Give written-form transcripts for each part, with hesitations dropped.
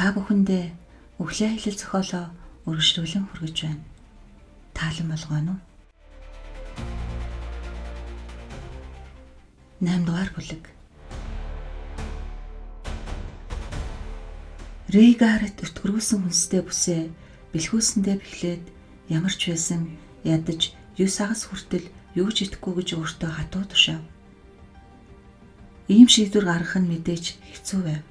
Та бүхэндээ өглөө хэлэл зохиолоо үргэлжлүүлэн хүргэж байна. Таалан болгоно уу? 8 дугаар бүлэг. Рэй Гаррет өтгөрүүлсэн хүнстэй бүсээ бэлхүүсэндээ бэхлээд ямар ч байсан ядаж 9 сагас хүртэл юу ч идэхгүй гэж өөртөө хатуу тушаав. Ийм шийдвэр гаргах нь мэдээж хэцүү байв.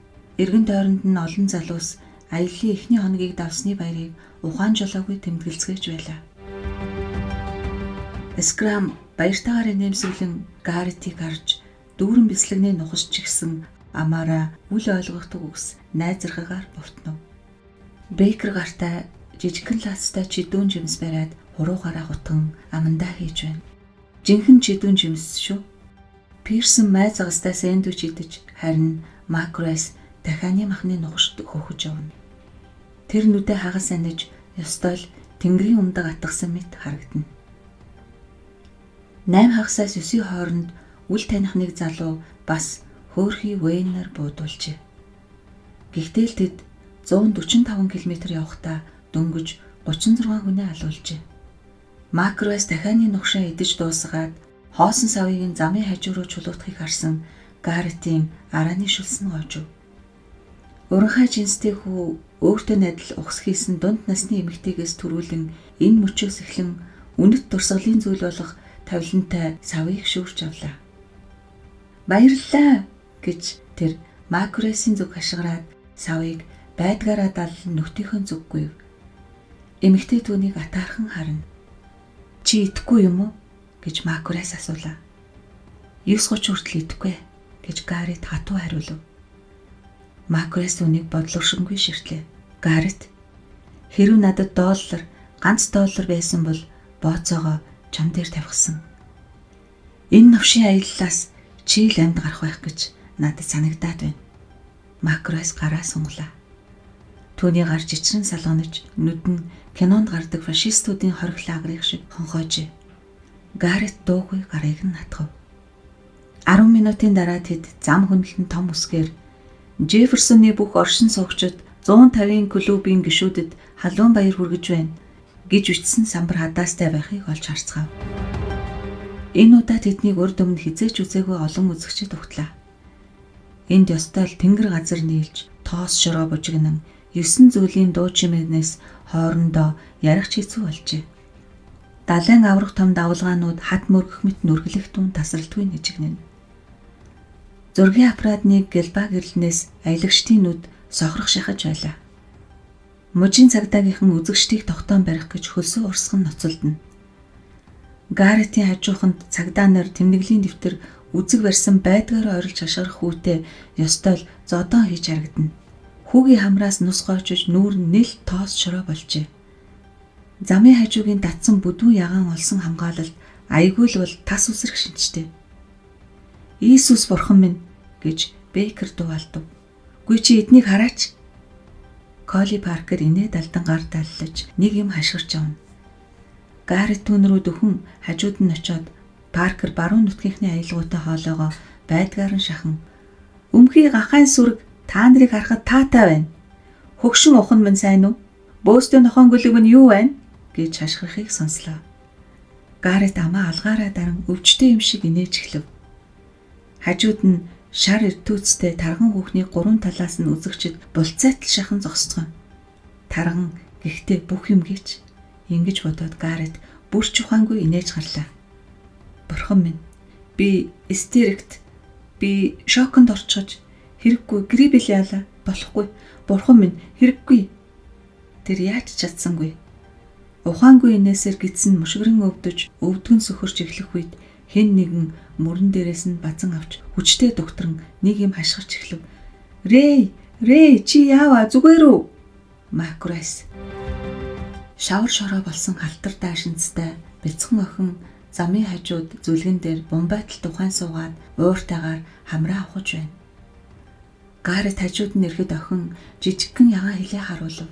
Эргэн тойронд нь олон залуус аяллаа эхний хоногийг давсны баярыг ухаан жолоогүй тэмдэглэцгээж байлаа. Скрам баяртайгаар нэмсэглэн Гарретийг харж дүүрэн бяцлагны нухас чигсэн амаараа үл ойлгохдог үгс найзрахагаар буртнав. Бейкер гартаа жижигхэн лацтай чидүүн жимс бариад хуруугаараа гутган амандаа хийж байна. Жинхэнэ чидүүн жимс шүү. Пирсэн май загастай сэндвич идэж харин Макрес дахианы махны нухашд хөөхөж явна. Тэр нүдэ хагас аниж ёстой л тэнгэрийн умдаг атгсан мэт харагдана. 8 хагасаас 9-ийн хооронд үл таних нэг залуу бас хөөрхий Вейнер буудуулжээ. Гэхдээ л тэд 145 км явахдаа дөнгөж 36 хүнээ алуулжээ. Макрес дахианы нухшаа идэж дуусгаад хоосон савыг замын хажуу руу чулуутахыг харсан Гарретийн арааны шүлсэн гоожив. Уранхай жинстэй хүү өөртөө найдал ухс хийсэн дунд насны эмэгтэйгээс төрүүлэн энэ мөчөөс эхлэн үнэт дурсгалын зүйл болох тавилантай савыг шүүрч авлаа. Баярлалаа гэж тэр Макресийн зүг хашгираад савыг байдгаараа даллан нүхтийнхөө зүг гүйв. Эмэгтэй түүнийг атаархан харна. Чи идэхгүй юм уу гэж Макрес асуулаа. 9:30 хүртэл идэхгүй гэж Гаррет хатуу хариулв. Макрес түүнийг бодлогошингүй ширтлээ. Гаррет, хэрв надад ганц доллар байсан бол бооцоогоо чам дээр тавьсан. Энэ навшийн аяллаас чи л амьд гарах байх гэж надад санагдаад байна. Макрес гараа сунглаа. Түүний гар жичрэн салганаж нүд нь кинонд гардаг фашистуудын хориг лагерыг шиг хонхоожээ. Гаррет дуугүй гарыг нь натгав. 10 минутын дараа тэд зам хөндлөн том үсгээр Джефферсоны бүх оршин суугчид 150-ын клубын гишүүдэд халуун баяр хүргэж байна гэж бичсэн самбар хадаастай байхыг олж харцгаав. Энэ удаа тэднийг урд өмнө хизээч үзээгүй олон үзэгчид угтлаа. Энд ёстой л тэнгэр газар нийлж тоос шороо бужигнан 9 зүйлийн дуу чимээнээс хоорондоо ярих хэцүү болжээ. Далайн аврах том давлгаанууд хат мөргөх мэт нүргэлэх тун тасралтгүй нэжигнэнэ. Зургийн аппаратны гэлба гэрлэнээс аялагчдын нүд сохрох шахаж байлаа. Мужийн цагдаагийнхан үзэгчдийг тогтоон барих гэж хөлсөө урсган ноцолдно. Гарретийн хажууханд цагдаа нар тэмдэглэлийн дэвтэр үзэг барьсан байдгаараа орилж хашгирах хүүтэй ёстой л зодон хийж харагдана. Хүүгийн хамраас нус гоочиж нүүр нэл тоос шороо болжээ. Замын хажуугийн татсан бүдүүн ягаан олсон хамгаалалт айгүй л бол тас үсрэх шинжтэй. Иесус бурхан минь гэж Бейкер дуулав. Гүй чи эднийг хараач. Коли Паркер инээд алдан гар даллаж нэг юм хашгирч явна. Гаррет түүн рүү дөхөн хажууд нь очиод Паркер баруун нутгийнхны аялгаутай хоолоогоо байдгаар нь шахан "Өмхий гахайн сүрэг та нарыг харахад таатай байна. Хөгшин ухан минь сайн уу? Бөөстэй нохоон гөлөг нь юу байна?" гэж хашгирахыг сонслоо. Гаррет амаа алгаараа даран өвчтэй юм шиг инээж эхлэв. Хажууд нь шар эртүүцтэй тарган хүүхний 3 талаас нь үзэгчид булцайтал шахан зогсцгоо. Тарган гэхдээ бүх юм гэж ингэж бодоод Гаррет бүр ч ухаангүй инээж гарлаа. Бурхан минь, би истерикт, би шоконд орчгож хэрэггүй грибэл яалаа болохгүй. Бурхан минь хэрэггүй. Тэр яаж чадсангүй. Ухаангүй инээсээр гидсэн мушгирэн өвдгөн сөхөрч эхлэх үед хэн нэгэн мөрөн дээрээс нь базан авч хүчтэй докторн нэг юм хашгирч эхлэв. Рэй, чи яава зүгээр үү? Макрес. Шавар шороо болсон халтар даашинцтай бяцхан охин замын хажууд зүлгэн дээр бомбайтал тухайн суугаад ууртайгаар хамраа авахж байна. Гаррет хажууд нь ирэхэд охин жижигхэн ягаан хилээ харуулв.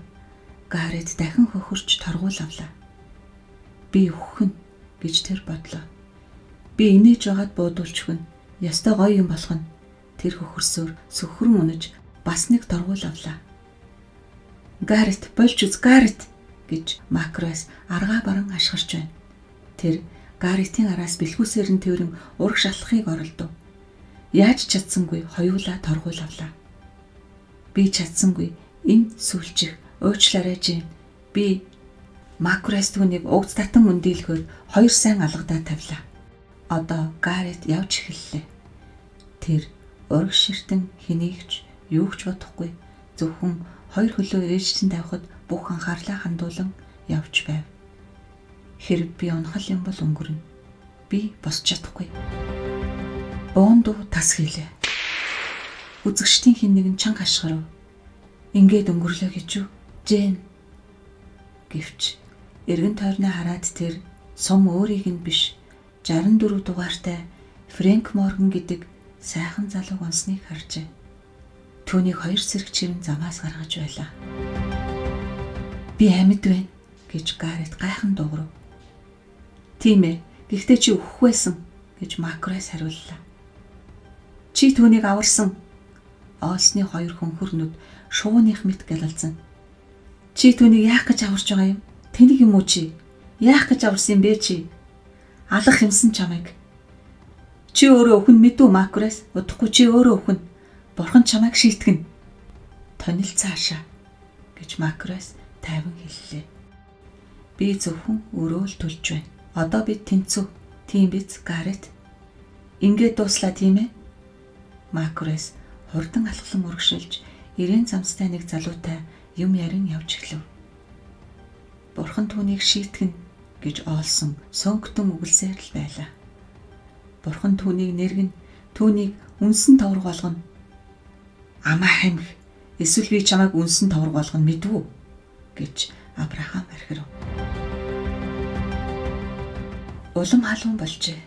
Гаррет дахин хөхөрч торгуул авлаа. Би өхөн гэж тэр бодлоо. Би инээж байгаад буудуулчихвэн. Ястай гоё юм болох нь. Тэр хөхөрсөөр сөхрөн унаж бас нэг торгуул авлаа. Гаррет болж үз Гаррет гэж Макрес аргаа баран ашгарч байна. Тэр Гарретийн араас бэлхүүсээр нь тэрэн ураг шалахыг оролдов. Яаж чадсангүй хоёулаа торгуул авлаа. Би чадсангүй энэ сүлжих уучлаарай Жин. Би Макрес түүнийг угц татан мөндийлөхөөр хоёр сайн алгадаа тавилаа. Одоо Гаррет явж эхэллээ. Тэр ураг ширтэн хэнийгч юу ч бодохгүй зөвхөн хоёр хөлөө ээжтэн тавихад бүх анхаарлаа хандуулан явж байв. Хэрэг би унахал юм бол өнгөрнө. Би босч чадахгүй. Боондуу тас хийлээ. Үзэгчдийн хэн нэгэн чанга хашгирав. Ингээд өнгөрлөө гэж юу? Жэн. Гэвч эргэн тойрноо хараад тэр сум өөрийг нь биш 64 дугаартай Фрэнк Морган гэдэг сайхан залууг онсныг харжээ. Түүнийг хоёр сэрэг чирэн замаас гаргаж байлаа. Би амьд байна гэж Гаррет гайхан дуугарав. Тийм ээ, гэхдээ чи өөх байсан гэж Макрес хариуллаа. Чи түүнийг аварсан. Оолсны хоёр хөнхөрнүүд шууных мэт гэлэлцэн. Чи түүнийг яах гэж аварч байгаа юм? Тэнийг юм уу чи? Яах гэж аварсан юм бэ чи? Алах юмсан чамайг. Чи өөрөө өхөн мэдүү Макрес? Удахгүй чи өөрөө өхөн. Бурхан чамайг шийтгэн. Тонил цаашаа гэж Макрес тайван хэллээ. Би зөвхөн өрөө л төлж байна. Одоо бид тэнцүү. Тийм биз Гаррет? Ингээд дуслаа тийм ээ? Макрес хурдан алхлан урагшилж ирээн замстай нэг залуутай юм ярин явж эхлэв. Бурхан түүнийг шийтгэн гэж оолсон сөнгөтөн үгэлсээр л байлаа. Бурхан түүнийг нэргэн, түүнийг үнсэн товрог болгоно. Амаа хамих, эсвэл би чамайг үнсэн товрог болгоно мэдвүү гэж Абрахам архирав. Улам халуун болжээ.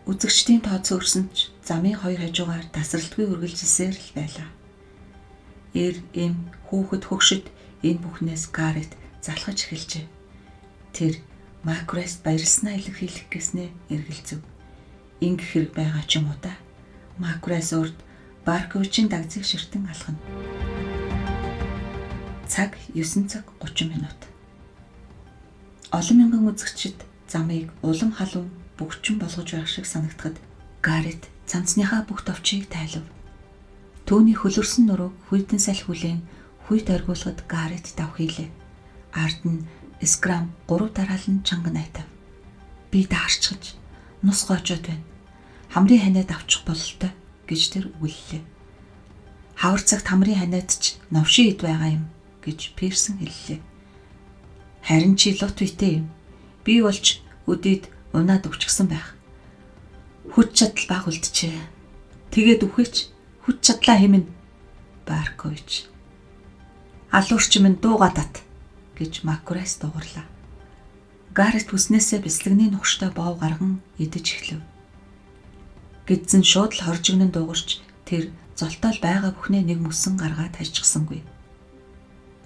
Үзэгчдийн тоо цөөрсөн ч замын хоёр хажуугаар тасралтгүй үргэлжилсээр л байлаа. Эр, эм, хүүхэд, хөгшөд энэ бүхнээс Гаррет залхаж эхэлжээ. Тэр Макрест баярлснаа илэрхийлэх гэснээ эргэлзэв. Инг хэрэг байгаа ч юм уу та. Макрес урд Барковичийн дагцыг ширтэн алхана. Цаг 9 цаг 30 минут. Олон мянган үзэгчид замыг улам халуун бөгчөн болгож байх шиг санагдахад Гаррет цамцныхаа бүх товчийг тайлав. Түүний хөлөрсөн нурууг хүйтэн салхи хүлээн хүйт оргиулгад Гаррет давхийлээ. Ард нь Скрам 3 дараалан чанга найтав. Би даарчгаж нус гоожод байна. Хамрын ханиад авчих бололтой гэж тэр үгэллээ. Хавар цагт хамрын ханиад ч новшин ид байгаа юм гэж Пирсэн хэллээ. Харин чи лут битэй юм. Би болж өдийд унаад өвчгсөн байх. Хүч чадал баг үлджээ. Тэгээд үхэж хүч чадлаа хэмнэ. Баркович. Алуурч минь дууга тат гэж Макрес дуугарлаа. Гаррет хүснээсээ бяцлагны нухштай боов гарган идэж эхлэв. Гэдсэн шууд л хоржигнон дуугарч тэр золтоол байгаа бүхнээ нэг мөсөн гаргаад хажчихсангүй.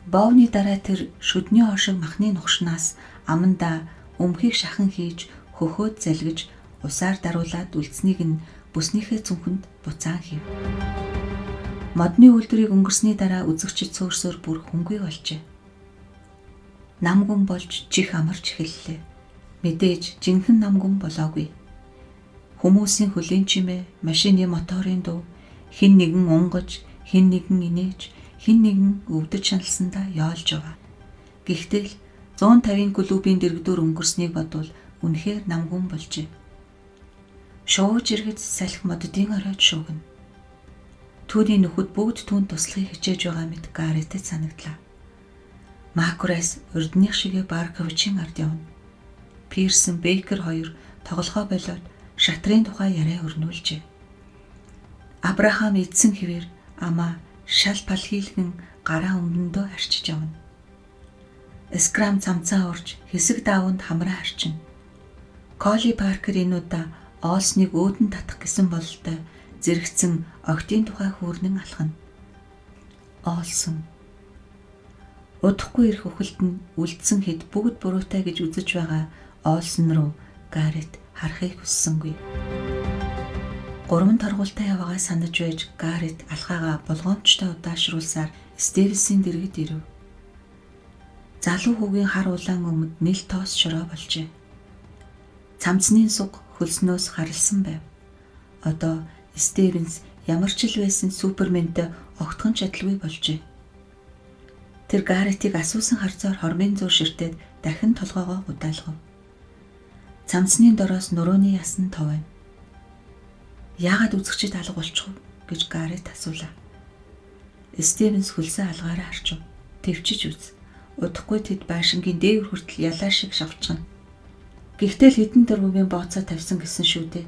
Боовны дараа тэр шүдний хошиг махны нухшнаас амандаа өмхийг шахан хийж хөхөөд залгиж усаар даруулаад үлдснийг нь бүснийхээ цүнхэнд буцаан хийв. Модны үйлдвэрийг өнгөрсний дараа үзэгчид цөөрсөөр бүр хөнгүй болжээ. Намгүн болж чих амарч эхэллээ. Мэдээж жинхэнэ намгүн болоогүй. Хүмүүсийн хөлийн чимээ, машины моторын дуу, хэн нэгэн унгаж, хэн нэгэн инээж, хэн нэгэн өвдөж шаналсандаа яолж яваа. Гэхдээ л 150-ын клубын дэргэдүүр өнгөрснийг бодвол үнэхээр намгүн болжээ. Шууж иргэд салхи моддын оройд шуугна. Түүний нөхөд бүгд түүнд туслахыг хичээж байгаа мэт Гарретэд санагдлаа. Макрес урдных шигээ Барковичийн ард явна. Пирсэн, Бейкер хоёр тоглохоо болоод шатрын тухай яриа өрнүүлжээ. Абрахам эдсэн хэвээр амаа шал пал хийлгэн гараа өмнөдөө харчиж явна. Скрам цамцаа урж хэсэг даавууд хамраа харчина. Колли Паркер энэ удаа оолсныг өөдөн татах гэсэн бололтой зэрэгцэн огтын тухай хүүрнэн алхана. Оолсон. Удахгүй ирэх хөхөлд нь үлдсэн хэд бүгд буруутай гэж үзэж байгаа оолсон руу Гаррет харахыг хүссэнгүй. 3 торгуултай яваагаа санаж байж Гаррет алхаагаа болгоомжтой удаашруулсаар Стивенсийн дэргэд ирэв. Залуу хүүгийн хар улаан өмд нэл тоос шороо болжээ. Цамцны суг хөлснөөс харалсан байв. Одоо Стивенс ямар ч л байсан Суперментэй огтхон чадалгүй болжээ. Тэр Гарретийг асуусан харцаар хормын зур ширтээд дахин толгоогоо удаалгав. Цамцны дороос нурууны ясан товэв. Яагаад үзэгчид алга болчихов гэж Гаррет асуулаа. Стивенс хөлсөн алгаараа харчив. Тэвчиж үз. Удахгүй тэд байшингийн дээвэр хүртэл ялаа шиг шавчгана. Гэхдээ л хэдэн дөрвөгийн бооцоо тавьсан гэсэн шүү дээ.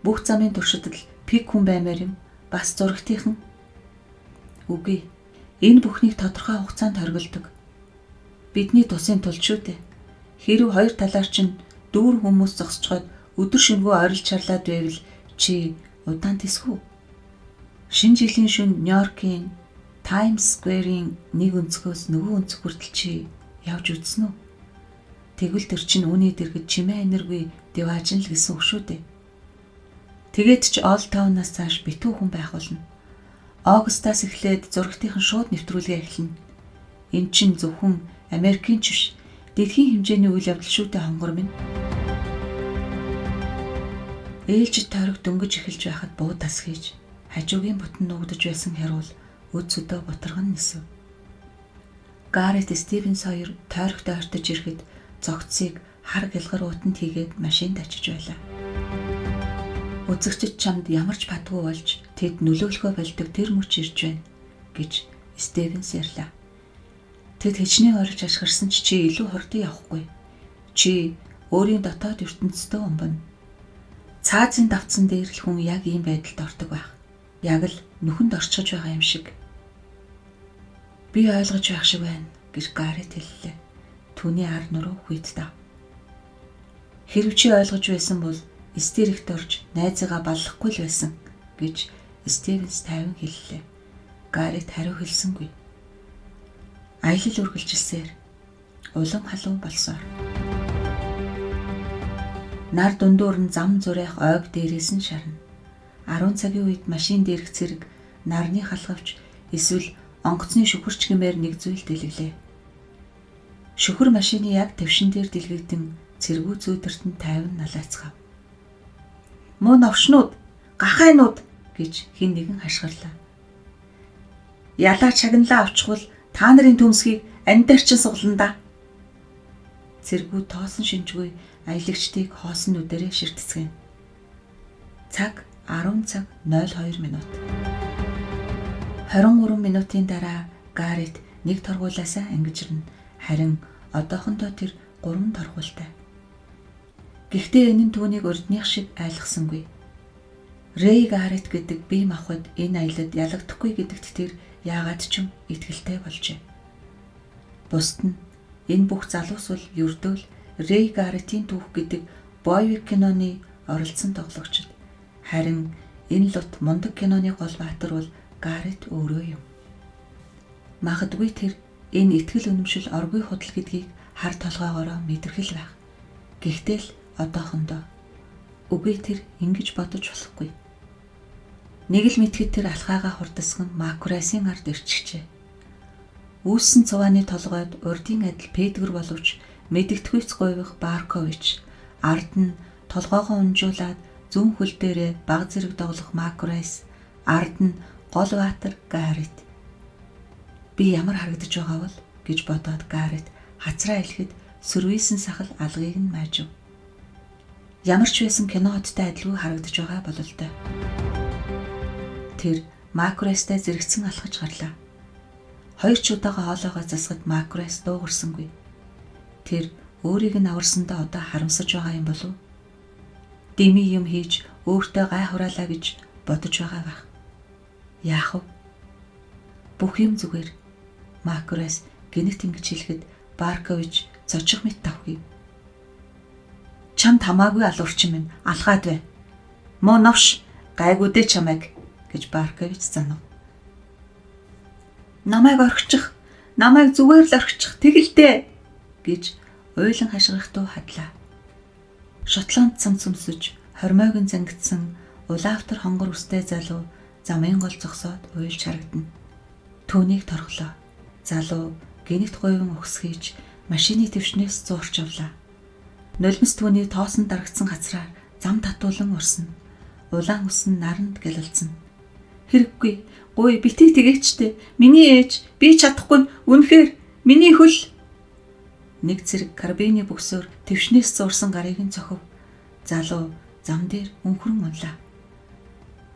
Бүх замын туршид л пик хүн баймаар юм. Бас зурагтынхан. Үгүй. Энэ бүхнийг тодорхой хугацаанд хориглодог. Бидний тусын тулд шүү дээ. Хэрв хоёр талаар чинь дүүр хүмүүс зогсчоод өдөр шөнөгүй ойролж чарлаад байвал чи удаан тэсгүй. Шинэ жилийн шөнө Нью-Йоркийн Times Square-ийн нэг өнцгөөс нөгөө өнцөг хүртэл чи явж үзсэн үү? Тэгвэл тэр чинь үүний дэргэд чимээ энерги диваажин л гэсэн үг шүү дээ. Тэгээд ч Old Town-аас цааш битүү хүн байх болно. Огостаас эхлээд зурагтынхан шууд нэвтрүүлгээ эхэлнэ. Энэ чинь зөвхөн Америкийн ч биш, дэлхийн хэмжээний үйл явдал шүү дээ хонгор минь. Ээлжид тойрог дөнгөж эхэлж байхад буу тас хийж, хажуугийн бутан нуугдаж байсан хэрүүл өд сөдөө бутарган нисв. Гаррет Стивенс хоёр тойрогтой ортож ирэхэд зогцсыг хар гэлгар уутанд хийгээд машинд очиж байлаа. Үзэгчид чамд ямар ч бадгүй болж тэд нөлөөлөхөө болдог тэр мөч ирж байна гэж Стивенс ярьлаа. Тэд хичнээн орж ашгарсан чи илүү хурдан явахгүй. Чи өөрийн дотоод ертөнцтэй өмбөн. Цаазын давцсан дээр л хүн яг ийм байдалд ордог байх. Яг л нүхэнд орчиж байгаа юм шиг. Би ойлгож байх шиг байна гэж Гаррет хэллээ. Түүний ар нуруу хүйт дав. Хэрв чи ойлгож байсан бол истерикт орж найзыгаа баллахгүй л байсан гэж Стивенс тайван хэллээ. Гаррет хариу хэлсэнгүй. Аялал үргэлжилсээр улам халуун болсоор. Нар дундуур нь зам зурайх ойг дээрээс нь шарна. 10 цагийн үед машин дээрх цэрэг нарны халгавч эсвэл онгоцны шүхэрч гэмээр нэг зүйл дэлгэлээ. Шүхэр машины яг твшин дээр дэлгэгдэн цэргүү зүйдэрт нь тайван налайцгав. Мөн овшнууд, гахайнууд гэж хэн нэгэн хашгирлаа. Ялаа чагналаа авчихвал та нарын төмсгийг андаар чин суглана да. Цэргүү тоосон шинжгүй аялагчдыг хоосон нүдэрээ ширтцгээв. Цаг 10 цаг 02 минут. 23 минутын дараа Гаррет нэг торгуулаасаа ангижирна. Харин одоохондоо тэр 3 торгуултай. Гэхдээ энэ нь түүнийг урдных шиг айлгсангүй. Рэй Гаррет гэдэг бие махбод энэ аялалд ялагдахгүй гэдэгт тэр яагаад ч юм итгэлтэй болжээ. Бусд нь энэ бүх залуус бол ердөөл Рэй Гарретийн түүх гэдэг боевик киноны оролцсон тоглогчд. Харин энэ лут мундаг киноны гол баатар бол Гаррет өөрөө юм. Магадгүй тэр энэ итгэл үнэмшил оргүй худал гэдгийг хар толгоогоороо мэдэрхэл байх. Гэхдээ л одоохондоо үгүй тэр ингэж бодож болохгүй. Нэг л мэдхэд тэр алхаагаа хурдасган Макурасын ард ирчихжээ. Үүссэн цувааны толгойд урдын адил Педгэр боловч мэдэгдэхүйц гових Баркович, ард нь толгоогоо унжуулаад зүүн хөл дээрээ баг зэрэг доглох Макурас, ард нь гол баатар Гаррет. Би ямар харагдаж байгаа бол гэж бодоод Гаррет хацраа хэлэхэд сөрвийсэн сахал алгыг нь маажив. Ямар ч байсан кино хоттой адилгүй харагдаж байгаа бололтой. Тэр Макурастай зэрэгцэн алхаж гарлаа. 2 ч удаага хоолоогоо засахад Макурас дуугарсангүй. Тэр өөрийг нь аварсандаа одоо харамсаж байгаа юм болов? Дими юм хийж өөртөө гай хураалаа гэж бодож байгаа байх. Яах вэ? Бүх юм зүгээр. Макурас гэнэт ингэж хэлэхэд Баркович цочих мэт тавхив. Чамд хамаагүй алуурчин минь алхаад бай. Мөө новш гайгуудэ чамайг гэж Баркович занав. Намайг орхичих, намайг зүгээр л орхичих тэгэлдээ гэж уйлан хашгирахтуу хадлаа. Шотланд цамц өмсөж, хормойг нь зангидсан улаавтар хонгор үстэй залуу замын гол зогсоод уйлж харагдана. Түүнийг торглоо. Залуу гэнэт говийн ухс хийж машины твшнээс зуурч явлаа. Нулимс түүний тоосон дарагдсан газраар зам татуулан урсна. Улаан ус нь наранд гялалзсан. Хэрэггүй. Гуй битгий тэгээчтэй. Миний ээж би чадахгүй үнэхээр миний хөл. Нэг зэрэг карабины бөксөөр твшнээс зуурсан гарыг нь цохив. Залуу зам дээр өнхрөн унлаа.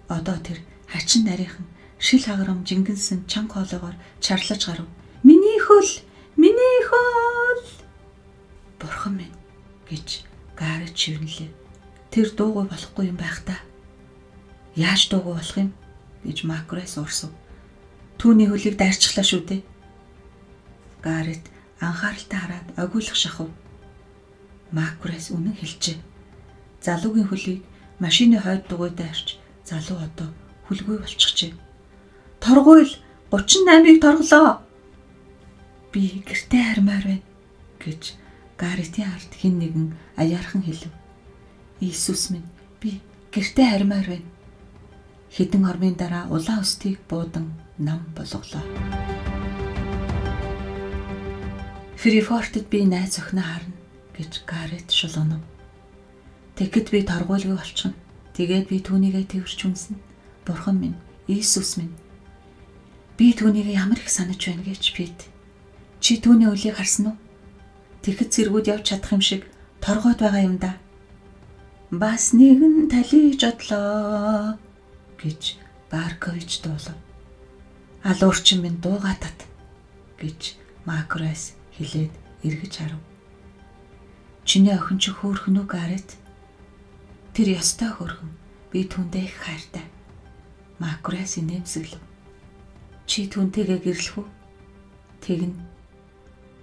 Одоо тэр хачин нарийнхан шил хагарам жингэнсэн чанга хоолоогоор чарлаж гарав. Миний хөл! Миний хөл! Бурхан минь гэж Гарет шивнэлээ. Тэр дуугүй болохгүй юм байх та. Яаж дуугүй болох юм гэж Макрес урсав. Түүний хөлийг дайрчихлаа шүү дээ. Гарет анхааралтай хараад огиулах шахав. Макрес үнэн хэлжээ. Залуугийн хөлийг машины хойд дугуй дайрч залуу одоо хүлгүй болчихжээ. Торгуйл 38-ыг торглоо. Би гэртээ хармаар байна гэж Гаретийн ард хэн нэгэн аяархан хэлв. Иесус минь би гэртээ хармаар байна. Хэдэн хормын дараа улаан өстийг буудан нам болголоо. Фрифортод би найз охиноо харна гэж Гарет шулуунав. Тэгэхэд би торгуйлгүй болчихно. Тэгээд би түүнийгээ тэрч үнсэн. Бурхан минь, Иесус минь. Би түүнийг ямар их санаж байна гэж Пит. Чи түүний үлийг харсан уу? Тэгэхэд зэргүүд явж чадах юм шиг торгоод байгаа юм да. Бас нэгэн талиж одлоо гэж Баркович дуулав. Алуурчин минь дуугаа тат гэж Макрес хэлээд эргэж харав. Чиний охин чи хөөрхөн үү Гарет? Тэр ёстой хөөрхөн. Би түүндээ их хайртай. Макрес нэмсэглэв. Чи түүнтэйгээ гэрлэх үү? Тэгнэ.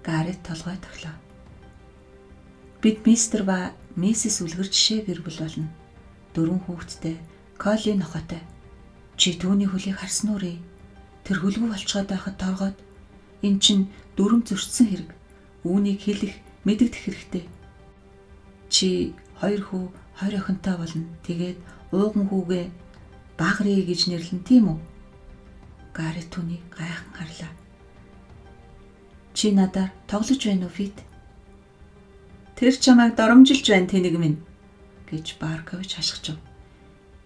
Гарет толгой төглөө. Бид мистер ба миссис үлгэр жишээ гэр бүл болно. 4 хүүхэдтэй, Колли нохотой. Чи түүний хөлийг харсан уу? Тэр хөлгүй болцоод байхад торгоод эн чин дүрм зөрчсөн хэрэг. Үүнийг хэлэх, мэдэгдэх хэрэгтэй. Чи 2 хүү, 20 охинтой болно. Тэгээд ууган хүүгээ Багри гэж нэрлэн тийм үү? Гарет түүнийг гайхан харлаа. Чи надаар тоглож байна уу, Фит? Тэр чамайг доромжилж байна тэнэг минь гэж Баркович хашгичв.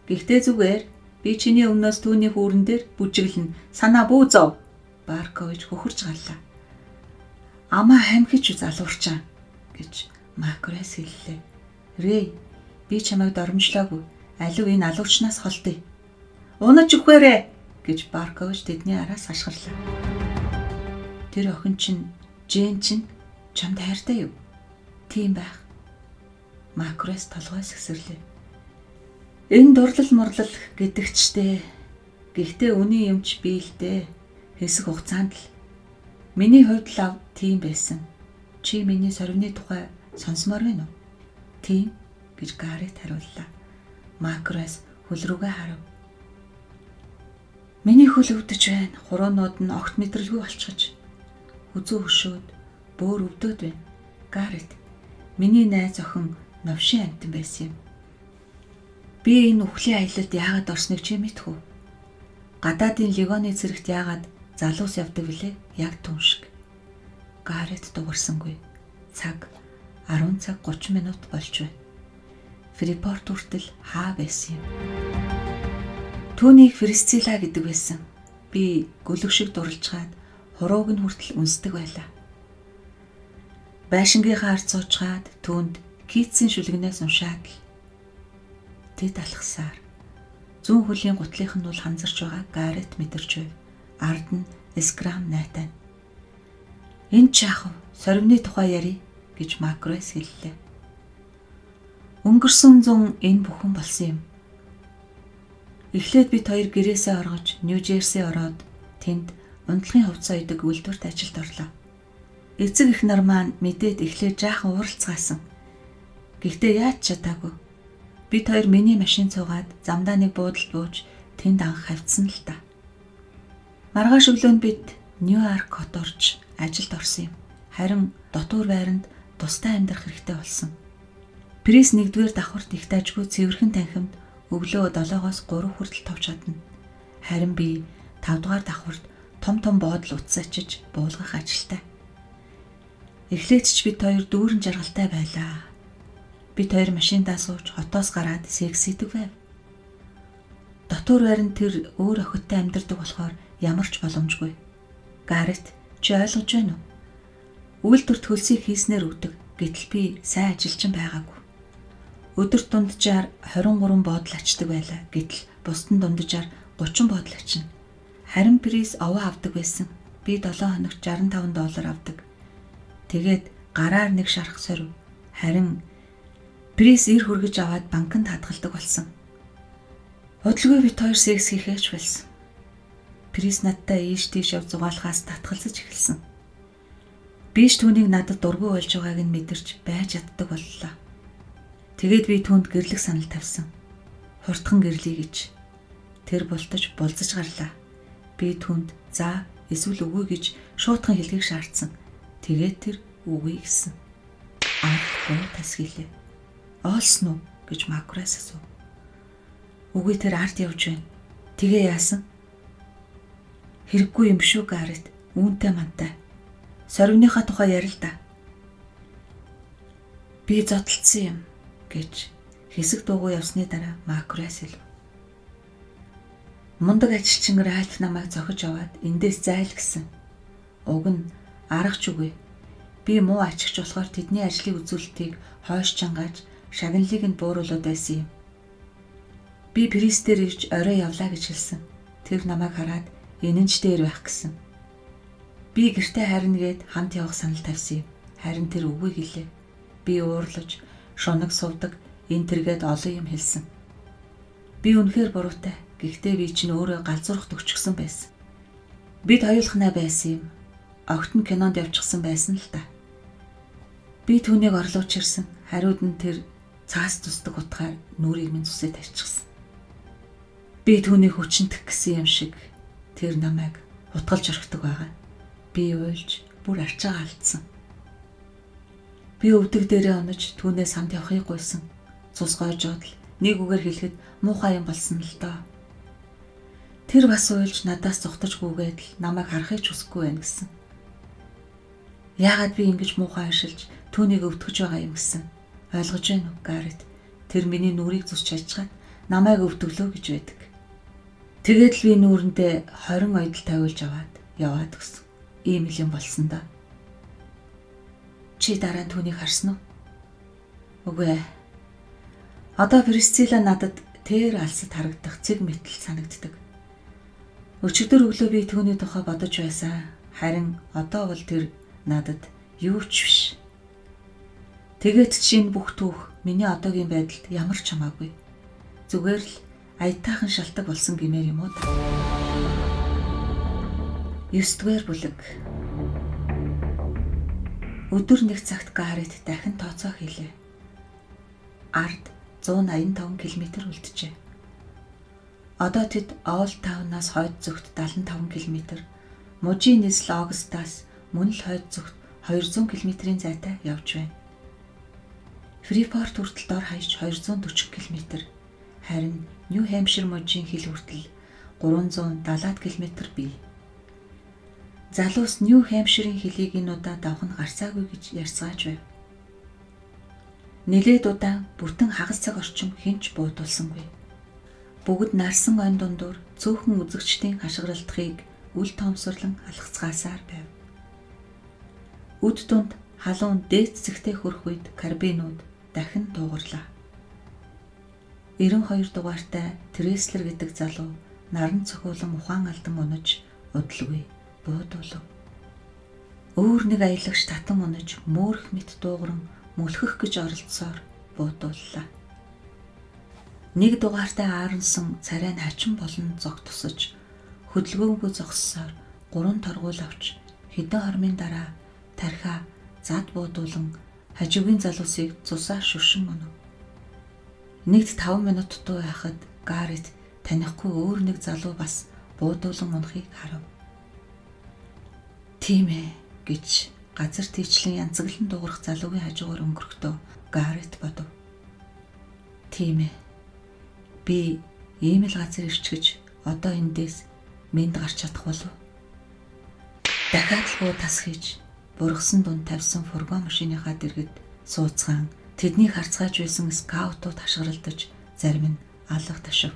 Гэхдээ зүгээр би чиний өмнөөс түүний хүүрэн дээр бүжиглэн санаа бүүзов. Баркович хөхөрж гарлаа. Амаа хамхиж залуурчаа гэж Макрес хэллээ. Рэй, би чамайг доромжлоогүй. Алив энэ алуурчнаас холдъё. Унаж өгөөрэй гэж Баркович тэдний араас хашгирлаа. Тэр охин чинь Жен чинь чамд хайртай юу? Тийм байх. Макрес толгой сэгсэрлээ. Энэ дурлал морлол гэдэгчтэй. Гэхдээ үний юмч би л дээ. Хэсэг хугацаанд л. Миний хувьд л тийм байсан. Чи миний сорвны тухай сонсомоор байна уу? Тийм гэж Гарет хариуллаа. Макрес хөл рүүгээ харав. Миний хөл өвдөж байна. Хуруунууд нь огт мэдрэлгүй болчихж. Үзүү хөшөөд бөөр өвдөд байна. Гарет, миний найз охин новшин амтан байсан юм. Би энэ үхлийн аялалд яагаад орсныг чи мэдэх үү? Гадаадын Ливоны зэрэгт яагаад залуус явдаг вүлээ? Яг түн шиг. Гарет дуурсангүй. Цаг 10 цаг 30 минут болж байна. Фрипорт хүртэл хаа байсан юм. Түүнийг Фрисцила гэдэг байсан. Би гөлөг шиг дурлжгаад хурууг нь хүртэл үнсдэг байлаа. Байшингийнхаа ард суучгаад түүнд Китсийн шүлгнээс уншаад л тэд алхсаар зүүн хөлийн гутлынх нь бол ханзарч байгаа Гарет мэдэрч байв. Ард нь Скрам найтай. Энэ ч яах вэ? Сорвны тухай ярий гэж Макрес хэллээ. Өнгөрсөн зун энэ бүхэн болсон юм. Эхлээд бид хоёр гэрээсээ оргож Нью-Жерси ороод тэнд унтлагын хувцас ойдог үйлдвэрт ажилд орлоо. Эцэг их нар маань мэдээд эхлээд жаахан ууралцгаасан. Гэхдээ яаж чадаагүй. Бид хоёр миний машин цугаад замдаа нэг буудалд бууж тэнд анх хавцсан л та. Маргааш өглөөнд бид Нью-Йорк хот орж ажилд орсон юм. Харин дотуур байранд тустай амьдрах хэрэгтэй болсон. Пресс 1-р давхарт их дажгүй цэвэрхэн танхимд өглөө 7-оос 3 хүртэл товч чадна. Харин би 5-р давхарт том буудал утас ачиж буулгах ажилтай. Эхлээд ч бид хоёр дүүрэн жаргалтай байлаа. Бид хоёр машиндаа сууж хотоос гараад секс хийдэг байв. Дотор байран тэр өөр охидтой амьдардаг болохоор ямар ч боломжгүй. Гарет, чи ойлгож байна уу? Үйлдвэрт хөлсийг хийснээр өгдөг. Гэтэл би сайн ажилчин байгаагүй. Өдөрт дунджаар 23 буудал ачдаг байлаа. Гэтэл бусдын дунджаар 30 буудал ачна. Харин Прис овоо авдаг байсан. Би 7 хоногт $65 авдаг. Тэгээд гараар нэг шарах сорив. Харин Прис ир хүргэж аваад банкнд хадгалдаг болсон. Удалгүй бид хоёр секс хийхээч болсон. Прис надтай ийш тийш яв зугаалахаас татгалзаж эхэлсэн. Би ч түүнийг надад дургүй болж байгааг нь мэдэрч байж яддаг боллоо. Тэгээд би түүнд гэрлэх санал тавьсан. Хурдхан гэрлэе гэж. Тэр бултаж булзаж гарлаа. Би түүнд за эсвэл үгүй гэж шуудхан хэлхийг шаардсан. Тэгээд тэр үгүй гэсэн. Аагүй тасгийлээ. Олсон уу гэж Макурас асуув. Үгүй тэр арт явж байна. Тэгээ яасан? Хэрэггүй юм шүү Гарет. Үүнтэй мантай. Сорвиныхаа тухай ярил да. Би зодтолцсон юм гэж хэсэг дуугүй явсны дараа Макурас хэлв. Мундаг ажилчин Ральф намайг зохиж аваад эндээс зайл гэсэн. Уг нь арга ч үгүй. Би муу ачигч болохоор тэдний ажлын үзүүлэлтийг хойш чангааж шагналыг нь бууруулад байсан юм. Би Прис дээр ирж орой явлаа гэж хэлсэн. Тэр намайг хараад энэ нь ч дээр байх гэсэн. Би гэртээ харна гээд хамт явах санал тавьсан юм. Харин тэр үгүй гэлээ. Би уурлаж, шунаг сувдаг, энэ тэргээд олон юм хэлсэн. Би үнэхээр буруутай. Гэхдээ би чинь өөрөө галзуурх төгчгсөн байсан. Бид хоёулахнаа байсан юм. Огт нь кинонд явчихсан байсан л та. Би түүнийг орлууч ирсэн. Хариуд нь тэр цаас тусдаг утгаар нүрийг минь зүсээ тавьчихсан. Би түүнийг хүчнтэх гэсэн юм шиг тэр намайг утгалж орхидог байгаа. Би уйлж бүр арчаагаа алдсан. Би өвдөг дээрээ онож түүнээс хамт явахыг гуйсан. Цус гойжоод л нэг үгээр хэлэхэд муухай юм болсон л доо. Тэр бас уйлж надаас зугтаж гүгээд л намайг харахыг ч хүсэхгүй байна гэсэн. Яагаад би ингэж муухай ашиглаж түүнийг өвтгөж байгаа юм гэсэн. Ойлгож байна уу, Гарет? Тэр миний нүрийг зүсч чажгаад намайг өвтгөлөө гэж байдаг. Тэгээд л би нүүрэндээ 20 ойдол тавиулж аваад яваад гисэн. Ийм л юм болсон да. Чи дараа нь түүнийг харсан уу? Үгүй ээ. Одоо Присцилла надад тэр алсад харагдах цэг мэтэл санагддаг. Өчигдөр өглөө би түүний тухай бодож байсан. Харин одоо бол тэр надад юу ч биш. Тэгээд чинь бүх түүх миний одоогийн байдалд ямар ч хамаагүй. Зүгээр л аятайхан шалтак болсон гэмээр юм уу та. 9-р бүлэг. Өдөр нэг цагт Гарет дахин тооцоо хийлээ. Ард 185 км үлджээ. Одоо тэд Олд Таунаас хойд зүгт 75 км, Мужийн нийслэл Огстаас мөн л хойд зүгт 200 км-ийн зайтай явж байна. Фрипорт хүртэл дор хаяж 240 км, харин Нью Хэмпшир мужийн хил хүртэл 370 км бий. Залуус Нью Хэмпширийн хилийг энэ удаа давх нь гарцаагүй гэж ярьцгааж байв. Нэлээд удаан бүтэн хагас цаг орчим хинч буудулсангүй. Бүгд нарсан ойн дундуур цөөхөн үзэгчдийн хашгиралдахыг үл тоомсорлон алхацгаасаар байв. Үд дунд халуун дээд цэгтээ хүрэх үед карбинууд дахин дуугарлаа. 92 дугаартай Треслер гэдэг залуу наран цохиулан ухаан алдан унаж удалгүй буудуулв. Өөр нэг аялагч татан унаж мөөрх мэт дуугаран мөлхөх гэж оролцсоор буудууллаа. Нэг дугаартай аарансан царай нь хачин болон зог тусаж хөдөлгөөнгүй зогссоор 3 торгуул авч хэдэн хормын дараа тархиа зад буудуулан хажуугийн залуусыг цусаар шүршин унав. Нэгд 5 минут дутуу байхад Гарет танихгүй өөр нэг залуу бас буудуулан унахыг харав. Тийм ээ гэж газар тийчлэн янзаглан дуугарх залуугийн хажуугаар өнгөрөхдөө Гарет бодов. Тийм ээ. Би ийм л газар ирчгэж одоо эндээс мэнд гарч чадах болов. Дахиад л буу тас хийж бургасан дунд тавьсан фургон машиныхаа дэргэд сууцгаан тэднийг харцгааж байсан скаутууд хашгиралдаж зарим нь алга ташив.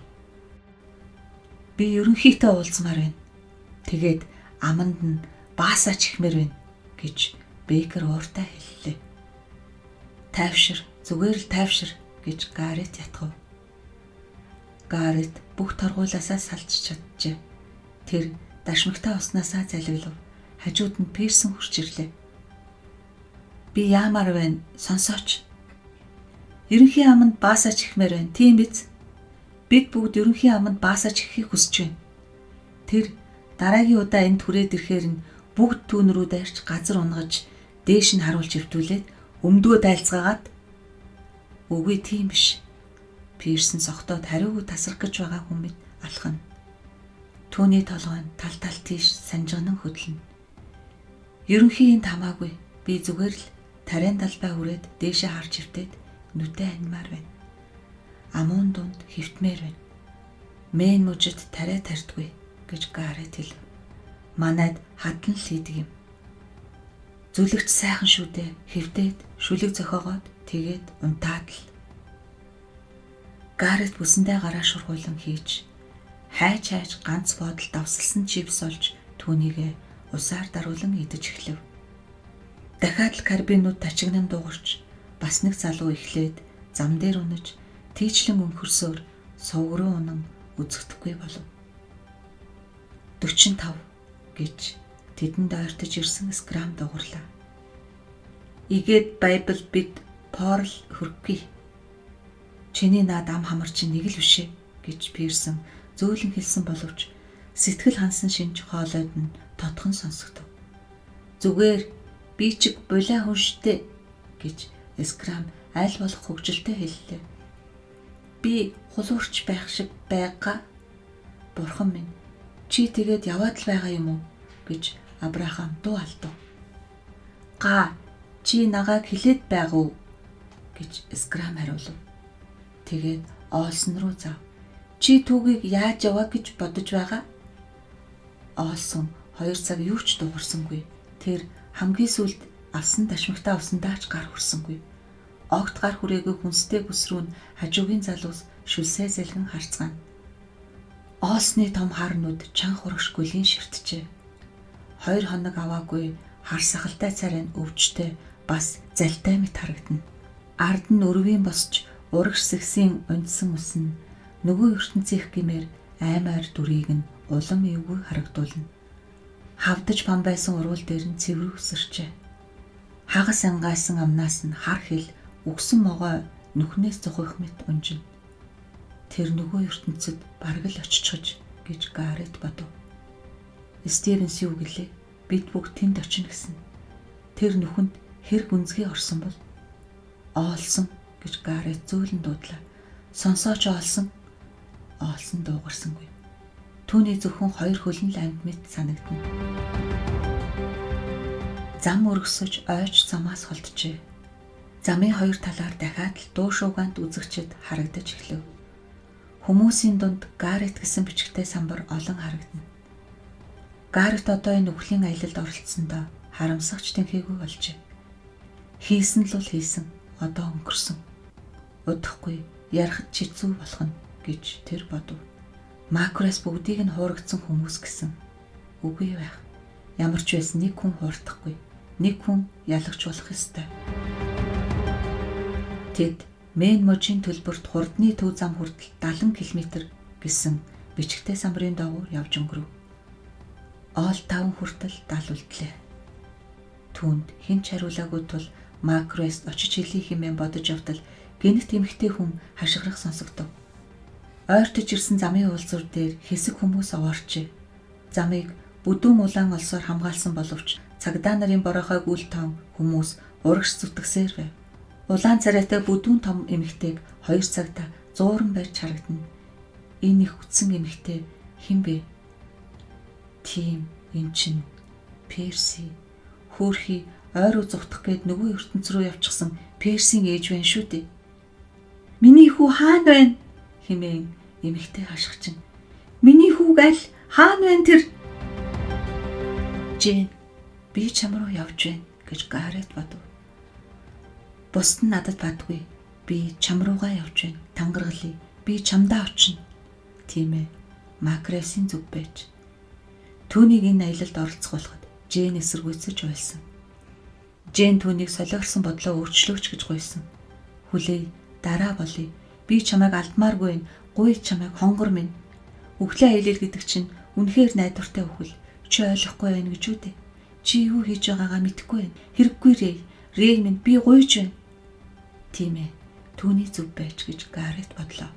Би ерөнхийдөө уулзмаар байна. Тэгээд аманд нь баасаач ихмээр байна гэж Бэкер ууртай хэллээ. Тайвшир, зүгээр л тайвшир гэж Гаррет ятгав. Гаррет бүх торгуулаасаа салж чаджээ. Тэр дашмагтаа уснасаа залгилав. Хажууд нь Пирсэн хурж ирлээ. Би яамаар байна, сонсооч. Ерөнхий аманд баасаач ихмээр байна. Тийм биз? Бид бүгд ерөнхий аманд баасаач ихийг хүсэж байна. Тэр дараагийн удаа энд хүрээд ирэхээр нь бүгд түүн рүү дайрч газар унгаж дээш нь харуулж өвтүүлээд өмдгөө дайлцгаагаад үгүй тийм биш. Пирсэн согтоод хариуг тасрах гэж байгаа хүмүүд алхана. Түүний толгой нь тал тал тийш санжигнан хөдлөнө. Ерөнхий энд хамаагүй. Би зүгээр л тарайн талбай хүрээд дээшээ харж ивтээд нүдэ анимаар байна. Амуун дунд хөвтмээр байна. Мэн мужид тариа тартгүй гэж Гаррет хэлв. Манайд хатан л хийдэг юм. Зүлэгч сайхан шүү дээ. Хөвдөөд шүлэг зохиогоод тэгээд унтаад л. Гаррет бүсэндээ гараа шургуулan хийж хайж ганц бодол давсалсан чипс олж түүнийгээ усаар даруулан идэж эхлэв. Дахиад л карбинууд тачигнан дуугарч бас нэг залуу эхлээд зам дээр унаж тийчлэн өнхөрсөөр сувг руу унан үзэгдэхгүй болов. 45 гэж тэдэнд ойртож ирсэн скрам дугуурлаа. Игээд Байбл бид Порл хөрөхгүй. Чиний наад ам хамар чинь нэг л бишээ гэж Пирсэн зөөлөн хэлсэн боловч сэтгэл хансан шинж хоолойд нь тотхон сонсогдов. Зүгээр би чиг булаа хүн штэ гэж скрам аль болох хөвгөлтэй хэллээ. Би хулуурч байх шиг байгаа. Бурхан минь, чи тэгээд яваад л байгаа юм уу гэж Абрахам дуу алдав. Чи нагааг хилээд байг уу гэж скрам хариулв. Тэгээд Олсон руу зав. Чи түүгийг яаж яваа гэж бодож байгаа? Олсон 2 цаг юу ч дуурсангүй. Тэр хамгийн сүүлд авсан дашмагтаа усандаач гар хүрсэнгүй. Огт гар хүрээгүй хүнстэй бүс рүү нь хажуугийн залуус шүлсээ зэлгэн харцгаана. Олсны том хар нүд чанга хурагш гүлийн ширтжээ. 2 хоног аваагүй хар сахалтай царай нь өвчтэй бас залтай мэт харагдана. Ард нь өрвийн босч урагш сэгсийн унтсан ус нь нөгөө ертөнцийнх гэмээр аймаар дүрийг нь улам эвгүй харагдуулна. Хавдаж пам байсан уруул дээр нь цэвэр өсөрчээ. Хагас ангайсан амнаас нь хар хил үгсэн могой нүхнээс зохих мэт унжина. Тэр нөгөө ертөнцид бараг л очичхож гэж Гаррет бодов. Стивенс юу гэлээ? Бид бүгд тэнд очино гэсэн. Тэр нүхэнд хэр гүнзгий орсон бол? Олсон гэж Гаррет зөөлөн дуудлаа. Сонсооч олсон. Олсон дуугарсангүй. Түүний зөвхөн 2 хөлн л амьд мэт санагдана. Зам өргөсөж ойч замаас холджээ. Замын 2 талаар дахиад л дуу шуугаанд үзэгчд харагдаж эхлэв. Хүмүүсийн дунд Гаррет гэсэн бичгтэй самбар олон харагдана. Гаррет одоо энэ үхлийн аялалд оролцсондоо харамсагч тэнхээгүй болжээ. Хийсэн л хийсэн, одоо өнгөрсөн. Удахгүй ярахд чицүү болох нь гэж тэр бодов. Макрес бүгдийг нь хуурагдсан хүмүүс гэсэн. Үгүй байх. Ямар ч байсан нэг хүн хуурдахгүй. Нэг хүн ялгч болох ёстой. Тэд Мэн мужийн төлбөрт хурдны төв зам хүртэл 70 км гэсэн бичгтэй самбарын доогуур явж өнгөрөв. Оол 5 хүртэл далултлээ. Түүнд хэн ч хариулаагүй тул Макрес очиж хэлий хэмээн бодож явтал гэнэт эмэгтэй хүн хашгирах сонсогдов. Ойртож ирсэн замын уулзуур дээр хэсэг хүмүүс овоорчээ. Замыг бүдүүн улаан олсоор хамгаалсан боловч цагдаа нарын борохойг үл тоон хүмүүс урагш зүтгэсээр байв. Улаан царайтай бүдүүн том эмэгтэйг 2 цагта зууран барьж харагдана. Энэ их үтсэн эмэгтэй хэн бэ? Тийм, эн чинь Перси. Хөөрхий ойроо зүхтах гээд нөгөө ертөнц рүү явчихсан Персийн ээж байна шүү дээ. Миний хүү хаана байна? Хэмээн эмэгтэй хашгичин. Миний хүүг аль хаана байна тэр? Жин, би чам руу явж байна гэж Гарет бодов. Бусд нь надад бадгүй. Би чам руугаа явж байна. Тангаргалъя. Би чамдаа очино. Тийм ээ. Макресын зүг байж. Түүнийг энэ аялалд оролцоход Жэйн эсэргүүцэж байсан. Жэйн түүнийг солиорсон бодлоо өөрчлөөч гэж гуйсан. Хүлээе, дараа болъё. Би чамайг алдмааргүй. Гуй чамайг хонгор минь. Өглөө аялал гэдэг чинь үнэхээр найдвартай өхөл. Чи ойлгохгүй байна гэж үү дээ. Чи юу хийж байгаагаа мэдэхгүй байна. Хэрэггүй Рэй. Рэй минь би гуйж байна. Тийм ээ. Түүний зүв байж гэж Гарет бодлоо.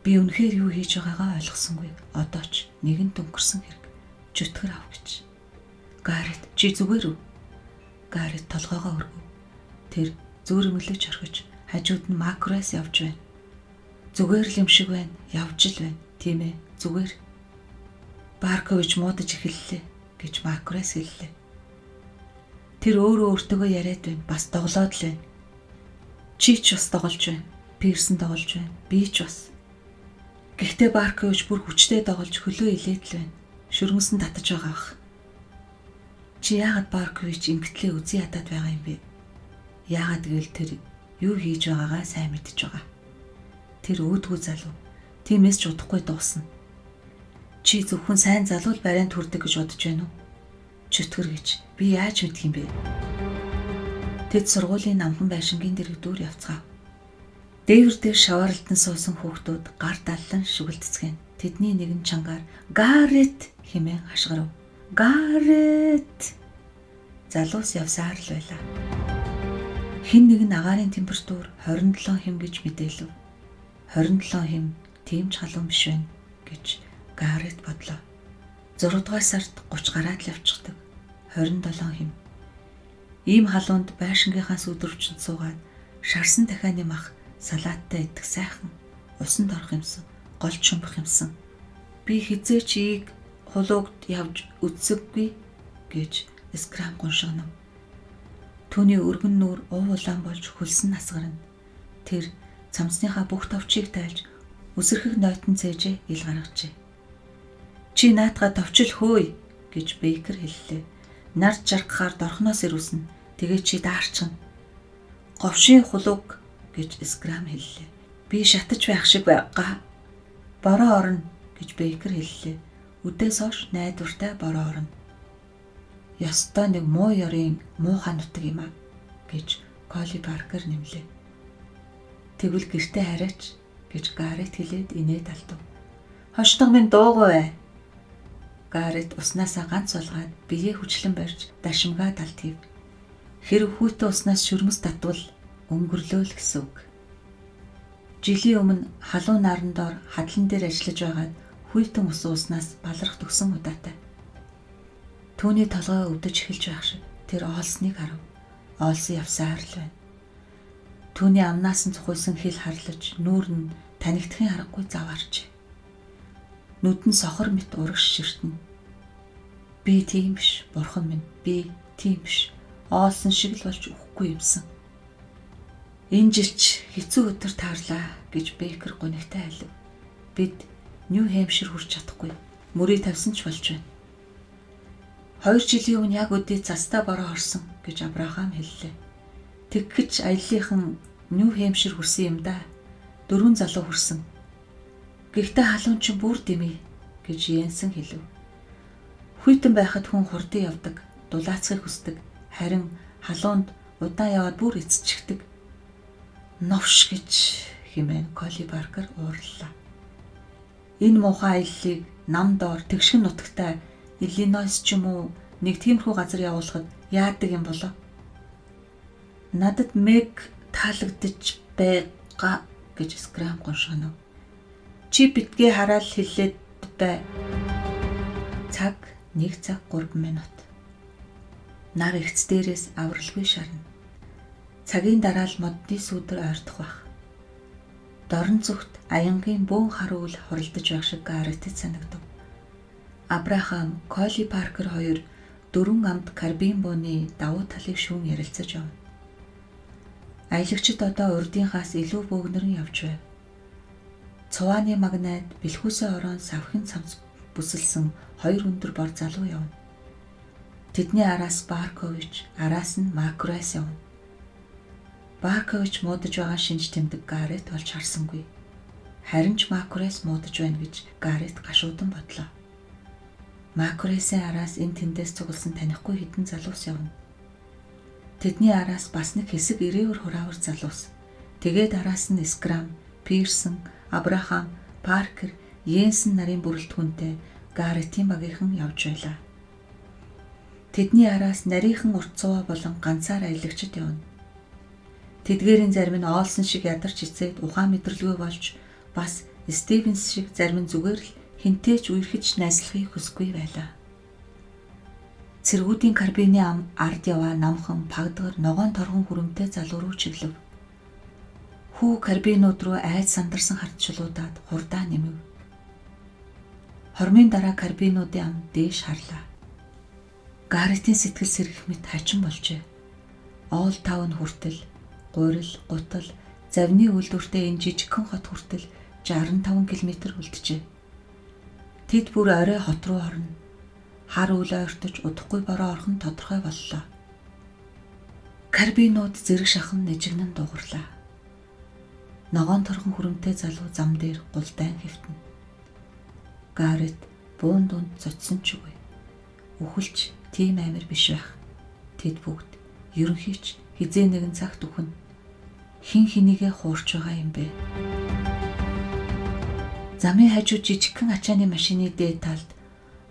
Би үнэхээр юу хийж байгаагаа ойлгосонгүй. Одоо ч нэгэн өнгөрсөн хэрэг. Чөтгөр ав гэж. Гарет чи зүгээр үү? Гарет толгоогоо өргөв. Тэр зүүрмөглөж орхиж хажууд нь Макрес явж байна. Зүгээр л юм шиг байна. Явж л байна. Тийм ээ. Зүгээр. Баркович муудаж эхэллээ гэж Макрес хэллээ. Тэр өөрөө өөртөөгөө яриад байна. Бас доглоод л байна. Чи ч бас доголж байна. Пирсэн доголж байна. Би ч бас. Гэхдээ Баркович бүр хүчтэй доголж хөлөө илээд л байна. Шүрмэсэн татаж байгаа ах. Чи яагаад Баркович ингэтлээ үзий ядаад байгаа юм бэ? Яагаад гэвэл тэр юу хийж байгаагаа сайн мэдж байгаа. Тэр өөдгөө залуу. Тиймээс ч удахгүй дуусна. Чи зөвхөн сайн залуу барайнд хүрдэг гэж бодож байна уу? Чөтгөр гэж. Би яаж мэдх юм бэ? Тэд сургуулийн намхан байшингийн дэрэгдүүр явцгаав. Дээвэр дээр шаваарлтан суусан хүүхдүүд гар даллан шүгэлцгэн. Тэдний нэгэн чангаар Гарет хэмээн хашгирав. Гарет! Залуус явсаар л байлаа. Хэн нэгэн агаарын температур 27 хэм гэж мэдээлв. 27 хэм тийм ч халуун биш байна гэж Гарет бодлоо. 6 дугаар сард 30 гараад л явчихдаг. 27 хэм. Ийм халуунд байшингийнхаас өдрөвчөнд суугаад шарсан дахианы мах салааттай идэх сайхан усанд орох юмсан, голч шумбах юмсан. Би хизээ чийг хулуугд явж үтсэггүй гэж Скрам гуншигнав. Түүний өргөн нүур уулаан болж хөлсөн насгарна. Тэр цамцныхаа бүх товчийг тайлж үсэрхэг нойтон цээжээ ил гаргажээ. Чи наатга товчл хөөй гэж Бейкер хэллээ. Нард жаргахаар дорхноос ирүүлсэн. Тэгээ чи даарчихна. Говшийн хулууг гэж Скрам хэллээ. Би шатаж байх шиг байгаа. Бороо орно гэж Бейкер хэллээ. Үдээс хойш найдвартай бороо орно. Ёстой нэг муу ёрын муухай нутаг юм а гэж Колли Паркер нэмлээ. Тэгвэл гэртээ хараач гэж Гарет хэлээд инээд алдав. Хошдог минь дуугүй. Гарет уснаасаа ганц олгаад биеэ хүчлэн барьж дашимгаа далтив. Хэрэг хүүтэ уснаас шүрмэс татвал өнгөрлөө л гэсэн үг. Жилийн өмнө халуун наран доор хадлан дээр ажиллаж байгаад хүйтэн уснаас баларх төгсөн удаатай. Түүний толгой өвдөж эхэлж байх шиг тэр оолсныг харав. Оолсон явсаар л байна. Түүний амнаас нь цухилсан хил харлаж нүүр нь танигдахын аргагүй заваарч. Нүд нь сохор мэт урагш ширтэн. Би тийм биш, бурхан минь. Би тийм биш. Оолсон шиг л болж өгөхгүй юмсан. Энэ жилч хэцүү өдөр таарлаа гэж Бейкер гонигтай айлв. Бид Нью Хэмпшир хүрч чадахгүй. Мөрийг тавьсан ч болж байна. 2 жилийн өмнө яг өдөө цастаа бороо орсон гэж Абрахам хэллээ. Тэггэж аяллаахан Нью Хэмпшир хүрсэн юм да. 4 залуу хүрсэн. Гэхдээ халуун ч бүр дэмий гэж Йенсен хэлв. Хүйтэн байхад хүн хурдан явдаг, дулаацхыг хүсдэг. Харин халуунд удаан яваад бүр эцчихдэг. Новш гэж хэмээн Колли Паркер уурлаа. Энэ муухай аяллыг нам доор тэгшин нутагтай Иллинойс ч юм уу нэг тиймэрхүү газар явуулахад яадаг юм болоо? Надад Мэг таалагдж байгаа гэж Скрам гуншигнав. Чи битгий хараад хэллээд бай. Цаг 1 цаг 3 минут. Нар ихц дээрээс авралгүй шарна. Цагийн дараа л модны сүдэр ойртох байх. Дорн зүгт аянгийн бөөн харуу үл хоролдож байх шиг Гаретэд санагдав. Абрахам, Колли Паркер хоёр 4 амт карбин бууны давуу талыг шүүн ярилцаж явна. Аялагчид одоо урдынхаас илүү бөөгнөрөн явж байв. Цувааны магнайд бэлхүүсээ орон савхин цамц бүсэлсэн 2 өндөр бор залуу явна. Тэдний араас Баркович, араас нь Макурес явна. Баркович муудаж байгаа шинж тэмдэг Гарет олж харсангүй. Харин ч Макурес муудаж байна гэж Гарет гашуудан бодлоо. Макуресийн араас энэ тэндээс цугласан танихгүй хэдэн залуус явна. Тэдний араас бас нэг хэсэг ирээвэр хураавар залуус. Тэгээд араас нь Скрам, Пирсон, Абрахам, Паркер, Йенсен нарын бүрэлдэхүүнтэй Гаретийн багийнхан явж байлаа. Тэдний араас нарийнхан уртцуваа болон ганцаар аялагчд явна. Тэдгээрийн зарим нь оолсон шиг ядарч эцээд ухаан мэдрэлгүй болж бас Стивенс шиг зарим нь зүгээр л хинтээч үерхэж найзлахыг хүсгүй байлаа. Цэргүүдийн карбины ард яваа намхан пагдгар ногоон торгон хүрэмтэй залуу руу чиглэв. Хүү карбинууд руу айж сандарсан хардчлуудаад хурдаа нэмэв. Хормын дараа карбинуудын ам дээш харлаа. Гаретийн сэтгэл сэргэх мэт хачин болжээ. Оол тавн хүртэл, гурил, гутал, завны үйлдвэртэй энэ жижигхэн хот хүртэл 65 км үлджээ. Тэд бүр орой хот руу орно. Хар үл ойртож удахгүй бороо орхон тодорхой боллоо. Карбинууд зэрэг шахан нэжигнэн дуугарлаа. Ногоон торгон хүрэмтэй залуу зам дээр гулдайн хэвтэнэ. Гарет буун дунд зочсон ч үгүй. Үхэлч тийм амир биш байх. Тэд бүгд ерөнхийч хизээ нэгэн цагт үхэн. Хин хинийгээ хуурч байгаа юм бэ. Замын хажуу жижигхэн ачааны машины дээд талд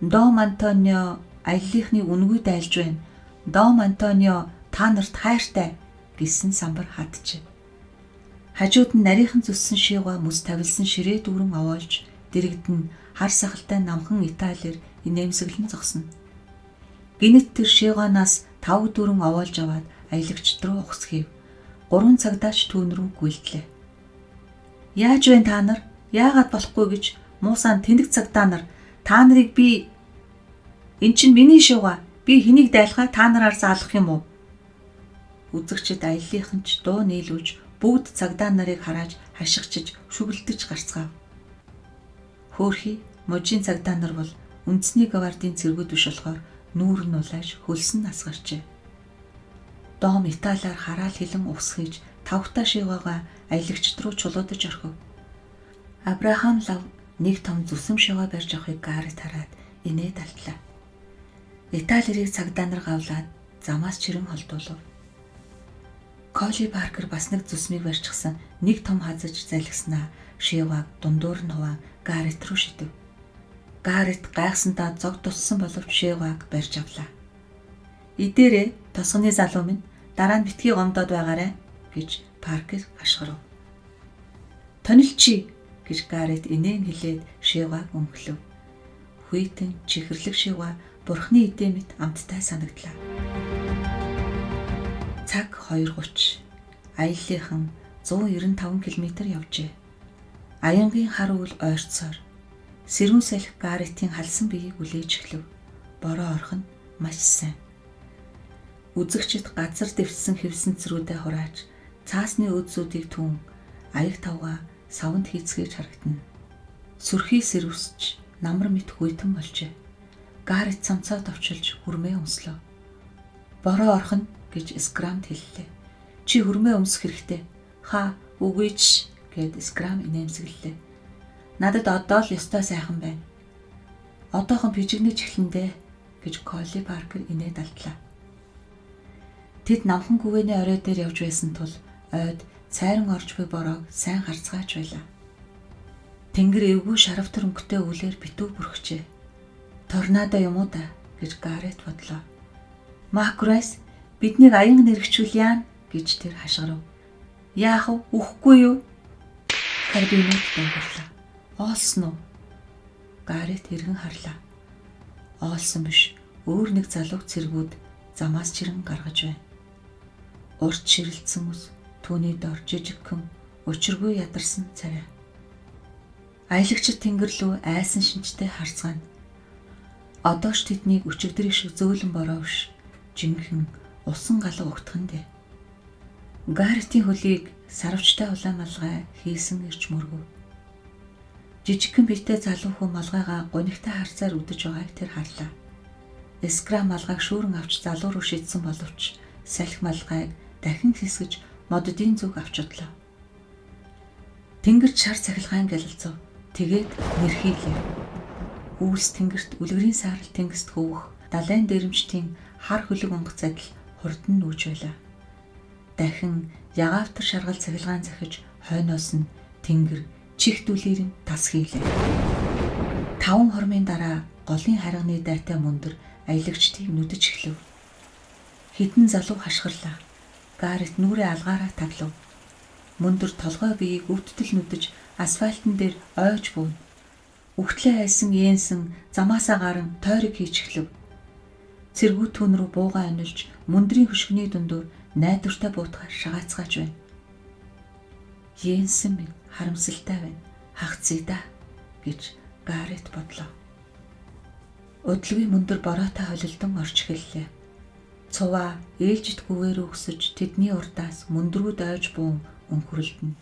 Дом Антонио аяллахны үнгүй дайлж байна. Дом Антонио та нарт хайртай гэсэн самбар хатжээ. Хажууд нь нарийнхан зүссэн шиуга мэс тавилсан ширээ дүүрэн овоолж дэрэгдэн хар сахалтай намхан Италиэр инээмсэглэн зогсно. Гинэт тэр шиуганаас 5-4 овоолж аваад аялагчд руу ухсхийв. 3 цагдаач түүн рүү гүйлдлээ. Яаж вэ та нар? Яагаад болохгүй гэж муусан тэнэг цагдаа нар та нарыг би эн чинь миний шиуга. Би хэнийг дайлахаа та нараар заалах юм уу? Үзэгчд аяллахын ч дуу нийлүүлж бүгд цагдаа нарыг харааж хашгичж шүглдэж гарцгаав. Хөөхий мужийн цагдаа нар бол үндэсний гвардийн цэргүүд биш болохоор нүүр нь улааж хөлсөн нас гарчээ. Дом Италиар хараал хилэн усхийж тавхтаа шивгаага аялагчд руу чулуудаж орхив. Абрахам лав нэг том зүсэм шивгаа барьж авахыг Гарет хараад инээд алдлаа. Италиэрийг цагдаа нар гавлаад замаас чирэн холдуулав. Колли Паркер бас нэг зүсмийг барьчихсан нэг том хазаж залгиснаа шивгааг дундуур нь хуваан Гарет руу шидэв. Гарет гайхсандаа зог туссан боловч шивгааг барьж авлаа. Идээрээ тосгоны залуу минь дараа нь битгий гомдоод байгаарэ гэж Паркер хашгирав. Тонилчи гэж Гарет инээн хэлээд шивгааг өмглөв. Хүйтэн чихэрлэг шивгаа бурхны эдээ мэт амттай санагдлаа. Цаг 2:30. Аяллахын 195 км явжээ. Аянгийн хар үл ойрцоор сэрүүн салхи Гаретийн халсан биеийг үлээж эхлэв. Бороо орхон маш сайн. Үзэгчд газар дэвссэн хэвсэнцрүүдэд хурааж цаасны өөдсүүдийг түн аяг тавга савнд хийцгээж харагдана. Сүрхий сэрвсч намар мэт хүйтэн болжээ. Гарет цамцаа товчилж хүрмээ өмслөө. Бороо орхон гэж Скрамд хэллээ. Чи хүрмээ өмсөх хэрэгтэй. Ха, үгүй ч гэд Скрам инээмсэглэлээ. Надад одоо л ёстой сайхан байна. Одоохон бижигнэж эхлэндэ гэж Колли Паркер инээд алдлаа. Тэд намхан гүвэний орой дээр явж байсан тул ойд цайран орж буй бороог сайн харцгааж байлаа. Тэнгэр эвгүй шаравтар өнгөтэй үлээр битүү бүрхжээ. Торнадо юм уу да гэж Гарет бодлоо. Макурес биднийг аян нэргчүүл яана гэж тэр хашгирав. Яах вэ? Үхэхгүй юу? Карбинууд дуугарлаа. Оолсон уу? Гарет эргэн харлаа. Оолсон биш. Өөр нэг залууг цэргүүд замаас чирэн гаргаж байна. Урт ширэлцсэн ус, түүний дор жижигхэн, учиргүй ядарсан царай. Аялагчид тэнгэр лүү айсан шинжтэй харцгаана. Одоо ч тэднийг өчигдрийг шиг зөөлөн бороо биш. Жинхэнэ усан галга өгтгөндөө. Гаретийн хөлийг сарвчтай улаан малгай хийсэн ирч мөргөв. Жижигхэн биетэй залуу хүн малгайгаа гунигтай харцаар үдэж байгааг тэр харлаа. эскра малгайг шүүрэн авч залуу руу шидсэн боловч салхи малгайг дахин хэсгэж моддын зүг авч удлаа. Тэнгэрт шар цахилгаан гялалзав. Тэгээд нэрхийлээ. Үүс тэнгэрт үлгэрийн саарал тэнгист хөвөх далайн дэрэмчтийн хар хөлөг онгоц адил хурдан нүүж байлаа. Дахин ягаавтар шаргал цахилгаан захиж хойноос нь тэнгэр чихт үлээрэн тас хийлээ. 5 хормын дараа голын харганы дайтай мөндөр аялагчдыг нүдэж эхлэв. Хитэн залуу хашгирлаа. Гарет нүрээ алгаараа таглав. Мөндөр толгой биеийг өвдтөл нүдэж асфальтан дээр ойж буув. Үхтлээ хайсан Йенсен замаасаа гарan тойрог хийж эхлэв. Цэргүүд түн рүү буугаа онилж мөндрийн хөшгөний дундуур найдвартай буутахаар шагаацгааж байна. Йенсен минь харамсалтай байна. Хагцъя да гэж Гарет бодлоо. Өдлөгийн мөндөр бороотой холилдон орч эхэллээ. Цуваа ээлжид гүвээр өгсөж тэдний урдаас мөндрүүд ойж буун өнхрөлдөнө.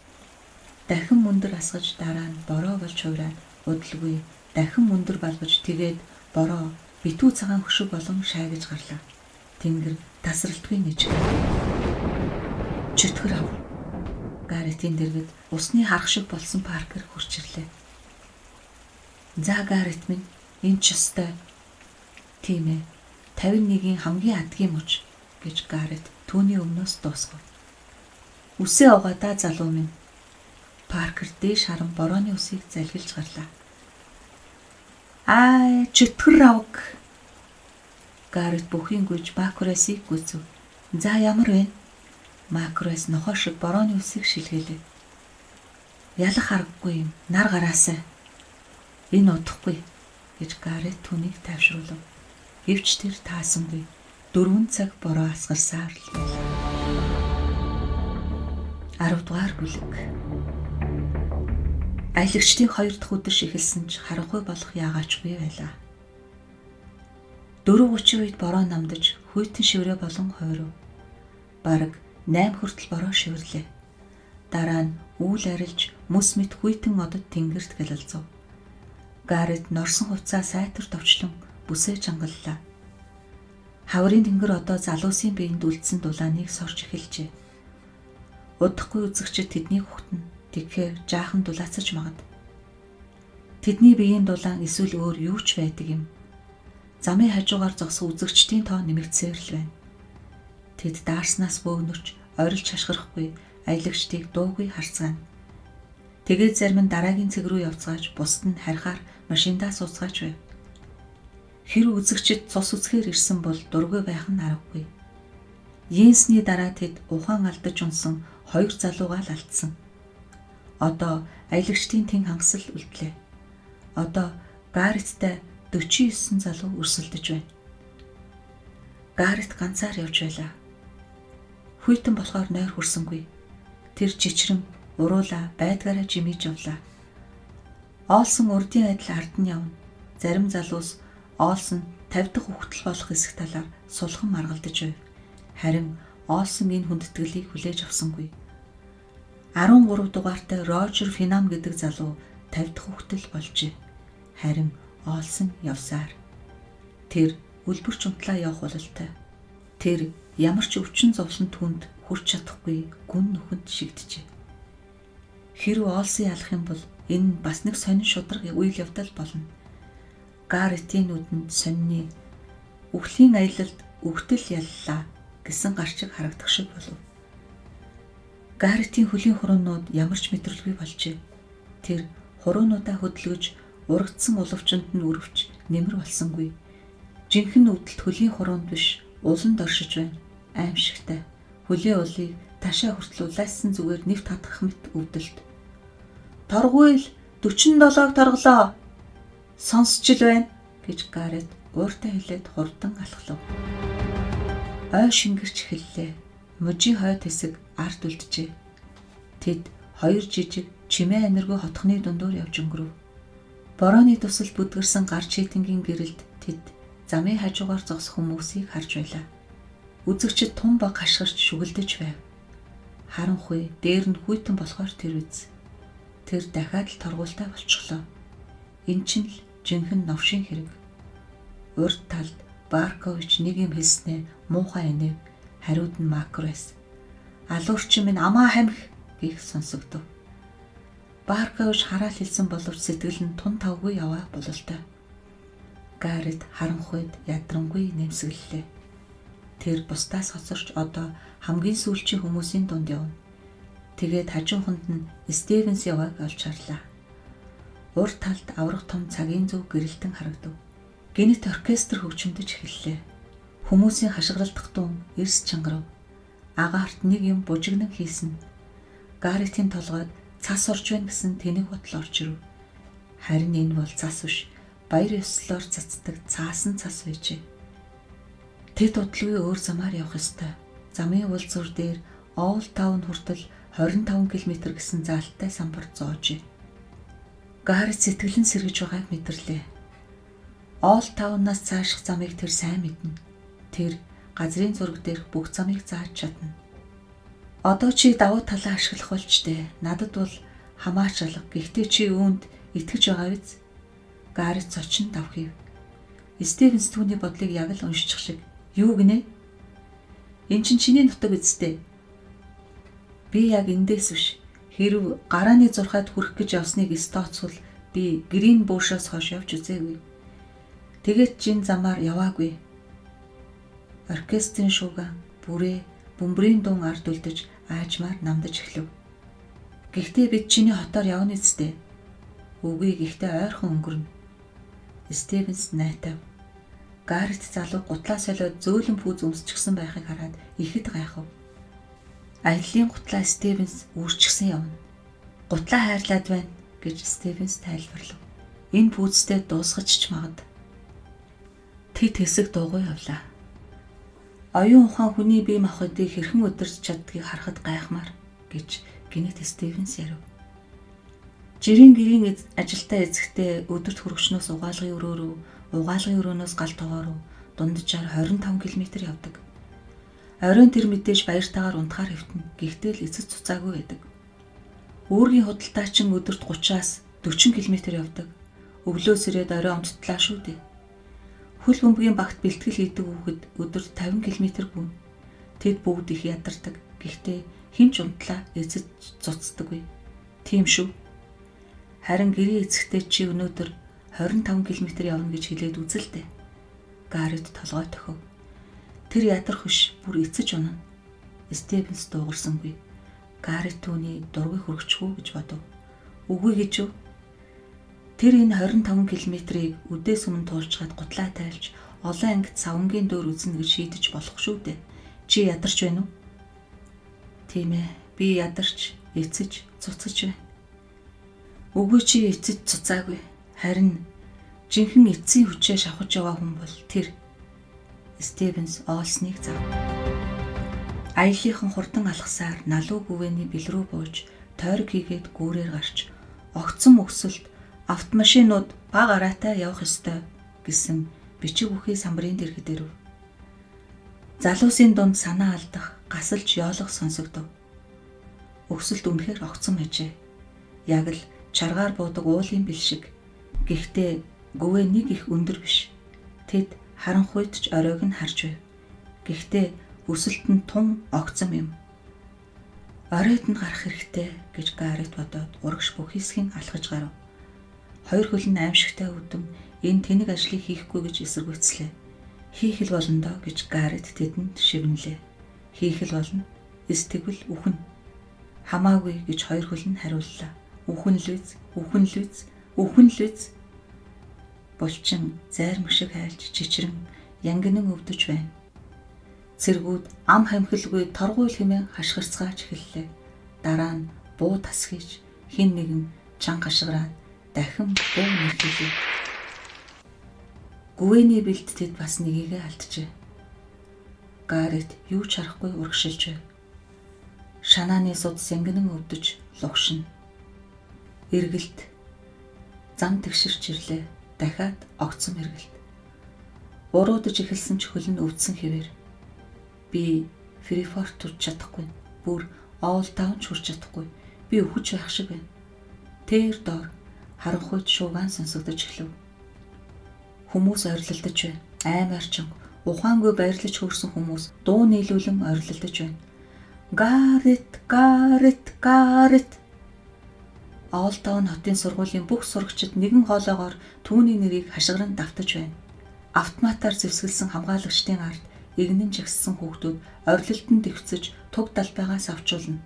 Дахин мөндөр асгаж дараа нь бороо болж хувраад өдлөгүй дахин мөндөр балгаж тэгээд бороо битүү цагаан хөшөг болон шайгаж гарлаа. Тэнгэр тасралтгүй нэж. Чөтгөр ав. Гаретийн дэргэд усны харах шиг болсон Паркер хурч ирлээ. За Гарет минь энэ ч ёстой. Тийм ээ. 51-ийн хамгийн адгийн мөч гэж Гарет түүний өмнөөс дуусгав. Үсээ угаа да залуу минь. Паркер дээш харан борооны үсийг залгилж гарлаа. Чөтгөр авг. Гарет бүхийн гүйж Макресийг гүйцэв. За ямар вэ? Макрес нохоо шиг борооны үсийг шилгэлээ. Ялах аргагүй юм. Нар гараасай. Энэ удахгүй гэж Гарет түүнийг тайвшруулв. Гэвч тэр таасангүй. 4 цаг бороо асгарсаар л байлаа. 10 дугаар бүлэг. Аялагчдын 2 дахь өдөр шигэлсэн ч харанхуй болох яагаачгүй байлаа. 4:30 үед бороо намдаж хүйтэн шиврээ болон хойров. Бараг 8 хүртэл бороо шивэрлээ. Дараа нь үүл арилж мөс мэт хүйтэн одод тэнгэрт гэлэлцв. Гарет норсон хувцаа сайтар товчлон бүсээ чангаллаа. Хаврын тэнгэр одоо залуусын биеинд үлдсэн дулааныг сорж эхэлжээ. Удахгүй үзэгчид тэднийг хугтана. Тэгэхээр жаахан дулаацаж магад. Тэдний биеийн дулаан эсвэл өөр юу ч байдаг юм. Замын хажуугаар зогсон үзэгчдийн тоо нэмэгдсээр л байна. Тэд даарснаас бөөгнөрч орилж шашгирахгүй аялагчдыг дуугүй харцгаана. Тэгээд зарим нь дараагийн цэг рүү явцгааж бусд нь харихаар машиндаа сууцгааж байв. Хэрэв үзэгчид цус үсгээр ирсэн бол дургүй байх нь аргагүй. Йенсний дараа тэд ухаан алдаж унсан 2 залуугаа л алдсан. Одоо аялагчдын тэн хангасал үлдлээ. Одоо Гареттай 49 залуу өрсөлдөж байна. Гарет ганцаар явж байлаа. Хүйтэн болохоор нойр хүрсэнгүй. Тэр чичрэн уруулаа байдгаараа жимиж явлаа. Оолсон урдын адил ард нь явна. Зарим залуус оолсон 50 дахь үхтэл болох хэсэг талаар сулхан маргалдаж байв. Харин оолсон энэ хүндэтгэлийг хүлээж авсангүй. 13 дугаартай Рожер Финам гэдэг залуу 50 дахь үхтэл болжээ. Харин оолсон явсаар. Тэр үлбэрч унтлаа явах бололтой. Тэр ямар ч өвчин зовлон түнд хүрч чадахгүй гүн нүхэнд шигдэжээ. Хэрэв оолсон ялах юм бол энэ бас нэг сонин шудраг үйл явдал болно. Гаретийн нүдэнд сонины үхлийн аялалд өвгтөл яллаа гэсэн гарчиг харагдах шиг болов. Гаретийн хөлийн хуруунууд ямар ч мэдрэлгүй болжээ. Тэр хуруунуудаа хөдөлгөж урагдсан уловчонд нь өрөвч нэмэр болсонгүй. Жинхэнэ өвдөлт хөлийн хуруунд биш, уланд оршиж байна. Аимшигтай. Хөлийн улыг ташаа хүртэл улаасан зүгээр нэвт хатгах мэт өвдөлт. Торгуйл 47-г торглоо. Сонсч л байна гэж Гарет ууртай хэлээд хурдан алхлав. Ой шингэрч эхэллээ. Мужийн хойд хэсэг ард үлджээ. Тэд 2 жижиг чимээ аниргүй хотхны дундуур явж өнгөрөв. Борооны тусал бүдгэрсэн гар читэнгийн гэрэлд тэд замын хажуугаар зогсох хүмүүсийг харж байлаа. Үзэгчид тун баг хашгирч шүгэлдэж байв. Харанхуй дээр нь хүйтэн болохоор тэр үз. Тэр дахиад л торгуультай болчихлоо. Эн чинь л жинхэнэ новшийн хэрэг. Урд талд Баркович нэг юм хэлснээ муухай инэв. Хариуд нь Макрес. Алуурчин минь амаа хамих гэх сонсогдов. Баркович хараал хэлсэн боловч сэтгэл нь тун тавгүй яваа бололтой. Гаррет харанхуйд ядрангүй нэмсгэллээ. Тэр бусдаас хоцорч одоо хамгийн сүүлчийн хүмүүсийн дунд явна. Тэгээд хажууханд нь Стивенс явааг олж харлаа. Урд талд аврах том цагийн зөв гэрэлтэн харагдав. Гинэт оркестр хөгжимдөж эхэллээ. Хүмүүсийн хашгиралдах дуун эрс чангарав. Агаарт нэг юм бужигнан хийсэн. Гарритийн толгойд цас орж байна гэсэн тэнэг бодол орж ирв. Харин энэ бол цас биш. Баяр ёслолоор цацдаг цаасан цас байжээ. Тэд удалгүй өөр замаар явах ёстой. Замын уулзуур дээр Оул Таун хүртэл 25 км гэсэн заалттай самбар зоожээ. Гаррет сэтгэлэн сэргэж байгааг мэдэрлээ. Оул Таунаас цааших замыг тэр сайн мэднэ. Тэр газрын зураг дээрх бүх замыг зааж чадна. Одоо чи давуу талаа ашиглах болжтэй. Надад бол хамаач алга. Гэхдээ чи үүнд итгэж байгаа биз? Гаррет цочин давхив. Стивенс түүний бодлыг яг л уншчих шиг. Юу гинэ? Эн чинь чиний нутаг үсттэй. Би яг эндээс биш. Хэрв гарааны зурхад хүрэх гэж явсныг стооцвол би Грин Бушоос хойш явж үзээгүй. Тэгээд чин замаар яваагүй. Оркестрийн шууган, бүрээ, бөмбөрийн дуун ард үлдэж аажмаар намдаж эхлэв. Гэхдээ бид чиний хотоор явна үсттэй. Үгүй гэхдээ ойрхон өнгөрнө. Стивенс найтав. Гаррет залуу гутлаа солиод зөөлөн пүүз өмсчихсэн байхыг хараад ихэд гайхав. Аяллаа гутлаа Стивенс үрчгсэн явна. Гутлаа хайрлаад байна гэж Стивенс тайлбарлав. Энэ пүүзтэй дуусгаж ч магад. Тэд хэсэг дуугүй явлаа. Оюун ухаан хүний бие махбодыг хэрхэн удирч чаддгийг харахад гайхмаар гэж гинэт Стивенс ярив. Жирийн гэрийн ажилтаа эзэгтэй өдөрт хөргөчнөөс угаалгын өрөө рүү, угаалгын өрөөнөөс гал тугаа руу дунджаар 25 км явдаг. Оройн тэр мэдээж баяртайгаар унтахаар хэвтэн. Гэхдээ л эцэс цуцаагүй байдаг. Үүргийн худалдаачин өдөрт 30-аас 40 км явдаг. Өглөөс ирээд орой онцтлаа шүү дээ. Хөл бөмбөгийн багт бэлтгэл хийдэг хүүхэд өдөрт 50 км гүн. Тэд бүгд их ядардаг. Гэхдээ хинч унтлаа эцэс цуцдаггүй. Тийм шүү. Харин гэрийн эзэгтэй чи өнөөдөр 25 км явна гэж хэлээд үзэлтэй. Гаррет толгой тохив. Тэр ядарх биш, бүр эцэж унана. Стивенс дуугарсангүй. Гаррет түүний дургүй хөргөчгүй гэж бодов. Үгүй гэж юу? Тэр энэ 25 км-ийг үдээс өмнө туулчгаад гутлаа тайлж олон ангид савнгийн дөөр үзнэ гэж шийдэж болох шүү дээ. Чи ядарч байна уу? Тийм ээ, би ядарч, эцэж, цуцаж байна. Үгүй чи эцэж цуцаагүй. Харин жинхэнэ эцсийн хүчээ шавхаж яваа хүн бол тэр. Стивенс оолсныг зав. Аяллаахан хурдан алхасаар налуу гүвэний бэлрүү бууж, тойрог хийгээд гүүрээр гарч, огцом өксөлт автомашинууд бага араатай явах ёстой гэсэн бичиг бүхий самбарын дэргэд ирв. Залуусын дунд санаа алдах, гасалж ёолох сонсогдов. Өксөлт үнэхээр огцом ажээ. Яг л чаргаар буудаг уулын бэлшиг. Гэхдээ гүвээ нэг их өндөр биш. Тэд харанхуйд ч оройг нь харж байв. Гэхдээ өсөлт нь тун огцом юм. Оройд нь гарах хэрэгтэй гэж Гаррет бодоод урагш бүх хэсгийг алхаж гарав. Хоёр хөл нь аимшигтай өвдөм энэ тэнэг ажлыг хийхгүй гэж эсэргүүцлээ. Хийх л болно доо гэж Гаррет тэдэнд шивнэлээ. Хийх л болно. Эсвэл үхэн. Хамаагүй гэж хоёр хөл нь хариуллаа. Үхэн л үз, үхэн л үз, үхэн л үз. Булчин зайрмаг шиг хайлж чичрэн янгинан өвдөж байна. Цэргүүд ам хамхилгүй торгуйл хэмээн хашгирцгааж эхэллээ. Дараа нь буу тасгийж хин нэгэн чанга хашгираад дахин буу нэрхэлээ. Гүвэний бэлд тэд бас нэгийгээ алджээ. Гаррет юу ч харахгүй урагшилж байв. Шанааны судас янгинан өвдөж лугшина. Эргэлт зам тэгширч ирлээ. Дахиад огцом эргэлт. Уруудаж эхэлсэн ч хөл нь өвдсөн хэвээр. Би Фрифорт турч чадахгүй. Бүр Оул Таун ч хүрч чадахгүй. Би өвхөж байх шиг байна. Тэр доор харанхуйд шуугаан сонсогдож эхлэв. Хүмүүс ойрлолдож байна. Аймаар чанга ухаангүй баярлаж хөөрсөн хүмүүс дуу нийлүүлэн орилдож байна. Гарет, Гарет, Гарет. Олтаун хотын сургуулийн бүх сурагчид нэгэн хоолоогоор түүний нэрийг хашгиран давтаж байна. Автоматар зэвсгэлсэн хамгаалагчдын ард игнэн жагссан хүүхдүүд орилолтод дэвцэж туг далбайгаас авчулна.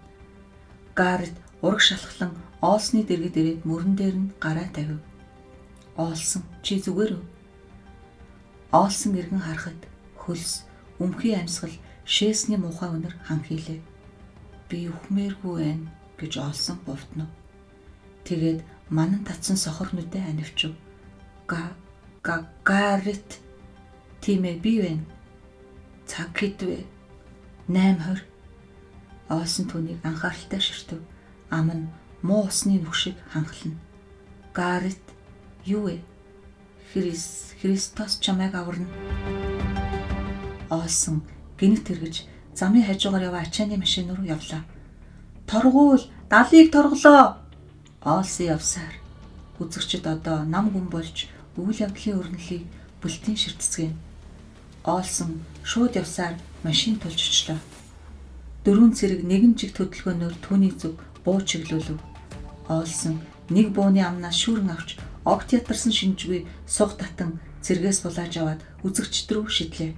Гарет ураг шалхлан Оолсны дэргэд ирээд мөрөн дээр нь гараа тавив. Оолсон, чи зүгээр үү? Оолсон эргэн харахад хөлс, өмхий амьсгал, шээсний муухай өнөр ханхилээ. Би үхмээргүй байна гэж Оолсон бовднов. Тэгээд манан татсан сохор нүдэ анивчв. Гарет. Тийм ээ, би байна. Цаг хэдвэ? 8:20. Оолсон түүнийг анхааралтай ширтв. Ам нь муу усны нүх шиг ханхлана. Гарет, юу вэ? Христос чамайг аварна. Оолсон гинт тэргэж замын хажуугаар яваа ачааны машин руу явлаа. Торгуул, далийг торглоо. Оолсон явсаар үзэгчид одоо нам гүн болж үйл явдлын өрнөлийг бүлтийн ширтцгээв. Оолсон шууд явсаар машин тулж очлоо. 4 цэрэг нэгэн чиг хөдөлгөөнөөр түүний зүг буу чиглүүлв. Оолсон нэг бууны амнаас шүүрэн авч огт ятарсан шинжгүй суг татан цэргээс булааж аваад үзэгчд рүү шидлээ.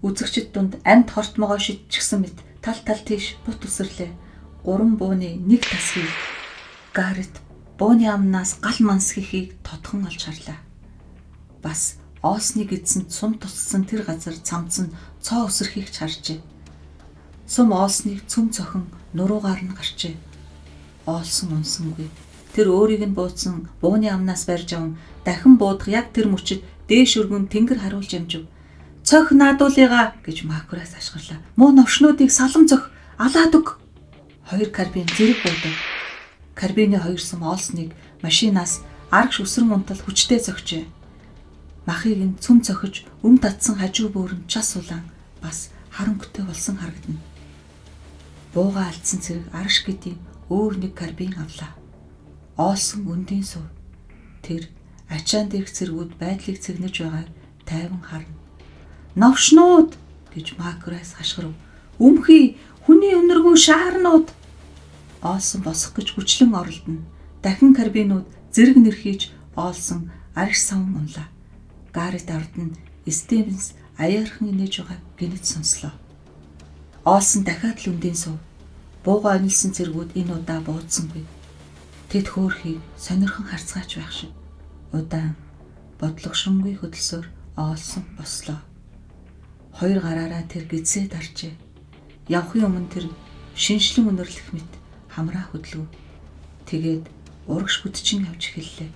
Үзэгчд дунд амьд хортмогоо шидчихсэн мэт тал тийш бут үсэрлээ. 3 бууны нэг тасхийг Гарет бууны амнаас гал мансхихийг тодхон олж харлаа. Бас Оолсны гэдсэнд сум туссан тэр газар цамцсан цоо өсөрхийг харжээ. Сум Оолсныг цөм цохин нуруугаар нь гарчээ. Оолсон унсангүй. Тэр өөрийг нь бууцсан бууны амнаас барьж аван дахин буудах яг тэр мөчид дээш өргөн тэнгэр харуулж амжив. Цох наадуулыгаа гэж Макроас ашиглаа. Муу новшнуудыг салам цох алаад өг. 2 карбин зэрэг буудаг. Карбины 2 сум Оолсныг машинаас аргш өсрөн унтал хүчтэй зогчээ. Махыг нь цөм цохиж татсан хажуу бөөр нь час улаан бас харанхуйтай болсон харагдана. Бууга алдсан цэрэг арш гэдийн өөр нэг карбин авлаа. Оолсон өндийн сув. Тэр ачаан дээрх цэргүүд байдлыг цэгнэж байгааг тайван харна. Новшнууд гэж Макроас хашгирв. Өмхий, хүний өнөргүй шаарнууд. Оолсон босох гэж хүчлэн оролдоно. Дахин карбинууд зэрэг нэрхийж Оолсон арх савн унлаа. Гарет ард нь Стивенс аяархан инээж байгааг гинэт сонслоо. Оолсон дахиад л үндийн сув. Бууга онилсан цэргүүд энэ удаа буудсангүй. Тэд хөөрхийг сонирхон харцгаач байх шиг. Удаан бодлогошингүй хөдөлсөөр Оолсон бослоо. 2 гараараа тэр гидсээ даржээ. Явхын өмнө тэр шинжлэн өнөрлөх мэт хамраа хөдлөв. Тэгээд урагш бүдчин явж эхэллээ.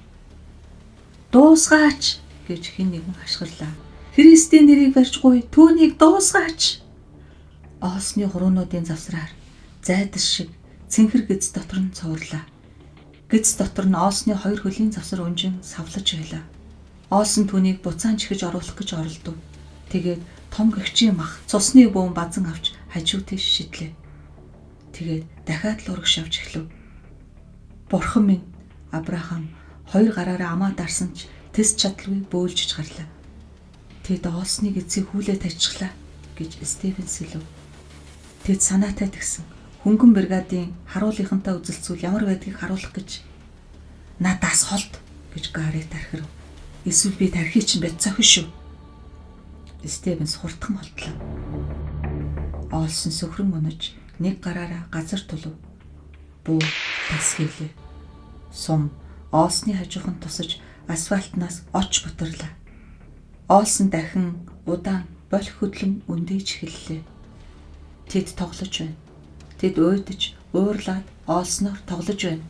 Дуусгаач гэж хэн нэгэн хашгирлаа. Христийн нэрийг барьж гуй, түүнийг дуусгаач. Оолсны хуруунуудын завсраар зайдас шиг цэнхэр гидс дотор нь цуурлаа. Гидс дотор нь Оолсны 2 хөлийн завсар унжин савлаж байлаа. Оолсон түүнийг буцаан чихэж оруулах гэж оролдов. Тэгээд том гэгчийн мах цусны бөөн базан авч хажуу тийш шидлээ. Тэгээд дахиад л урагш явж эхлэв. Бурхан минь, Абрахам 2 гараараа амаа дарсан ч тэс чадалгүй бөөлжж гарлаа. Тэд Оолсны гидсийг хүлээ тажчихлаа гэж Стивенс хэлв. Тэд санаатай тэгсэн. Хөнгөн бригадын харуулынхантай үзэлцүүл ямар байдгийг харуулах гэж. Надаас холд гэж Гарет архирв. Эсвэл би тархий чинь бяц цохин шүү. Стивенс хурдхан болтлоо. Оолсон сөхрөн унаж нэг гараараа газар тулв. Бүү тас хийлээ. Сум Оолсны хажуухан тусаж асфальтнаас оч бутарлаа. Оолсон дахин удаан болох хөдлөн өндөөж эхэллээ. Тэд тоглож байна. Тэд уйдаж, уурлаад Оолсноор тоглож байна.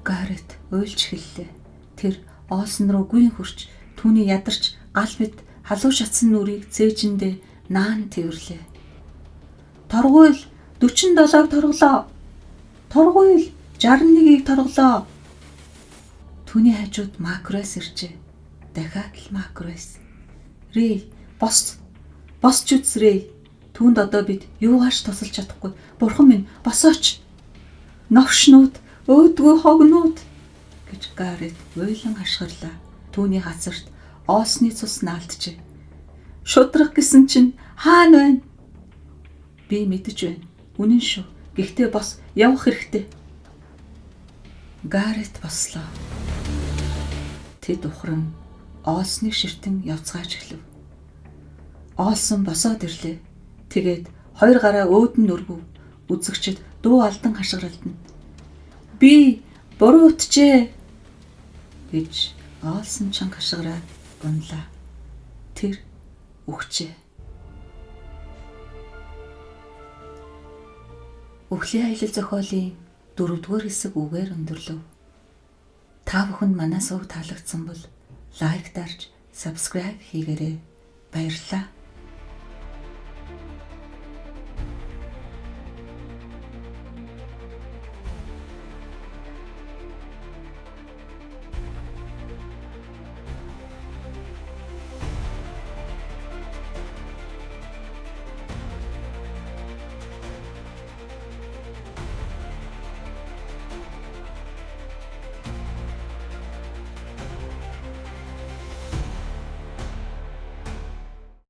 Гарет уйлж эхэллээ. Тэр Оолсон руу гүйн хурч түүний ядарч гал мэд халуун шатсан нүрийг цээжиндээ наан тэрвэрлээ. Торгуйл 47-г торглоо. Торгуйл 61-ийг торглоо. Түүний хажууд Макроас иржээ. Дахиад л Макроас. Рэй, босч үзрэй. Түүнд одоо бид юугаарч тусалж чадахгүй. Бурхан минь, босооч. Новшнууд, өөдгөө хогнууд гэж Гарет уйлан хашгирлаа. Түүний хацарт оосны цус наалджээ. Шудрах гэсэн чинь хаана байна? Би мэдэж байна. Үнэн шүү. Гэхдээ бас явах хэрэгтэй. Гарет бослоо. Тэд ухран оосны ширтэн явцгааж эхлэв. Оолсон босоод ирлээ. Тэгээд хоёр гараа өөдөн нүргэв. Үзэгчид дуу алдан хашгиралдана. Би буруу утжээ гэж оолсон чанга хашгираад унлаа. Тэр өгчээ. Үхлийн аялал зохиолын 4-р хэсэг үгээр өндөрлөв. Та бүхэнд манай сувг таалагдсан бол лайк дарж, subscribe хийгээрэй. Баярлалаа.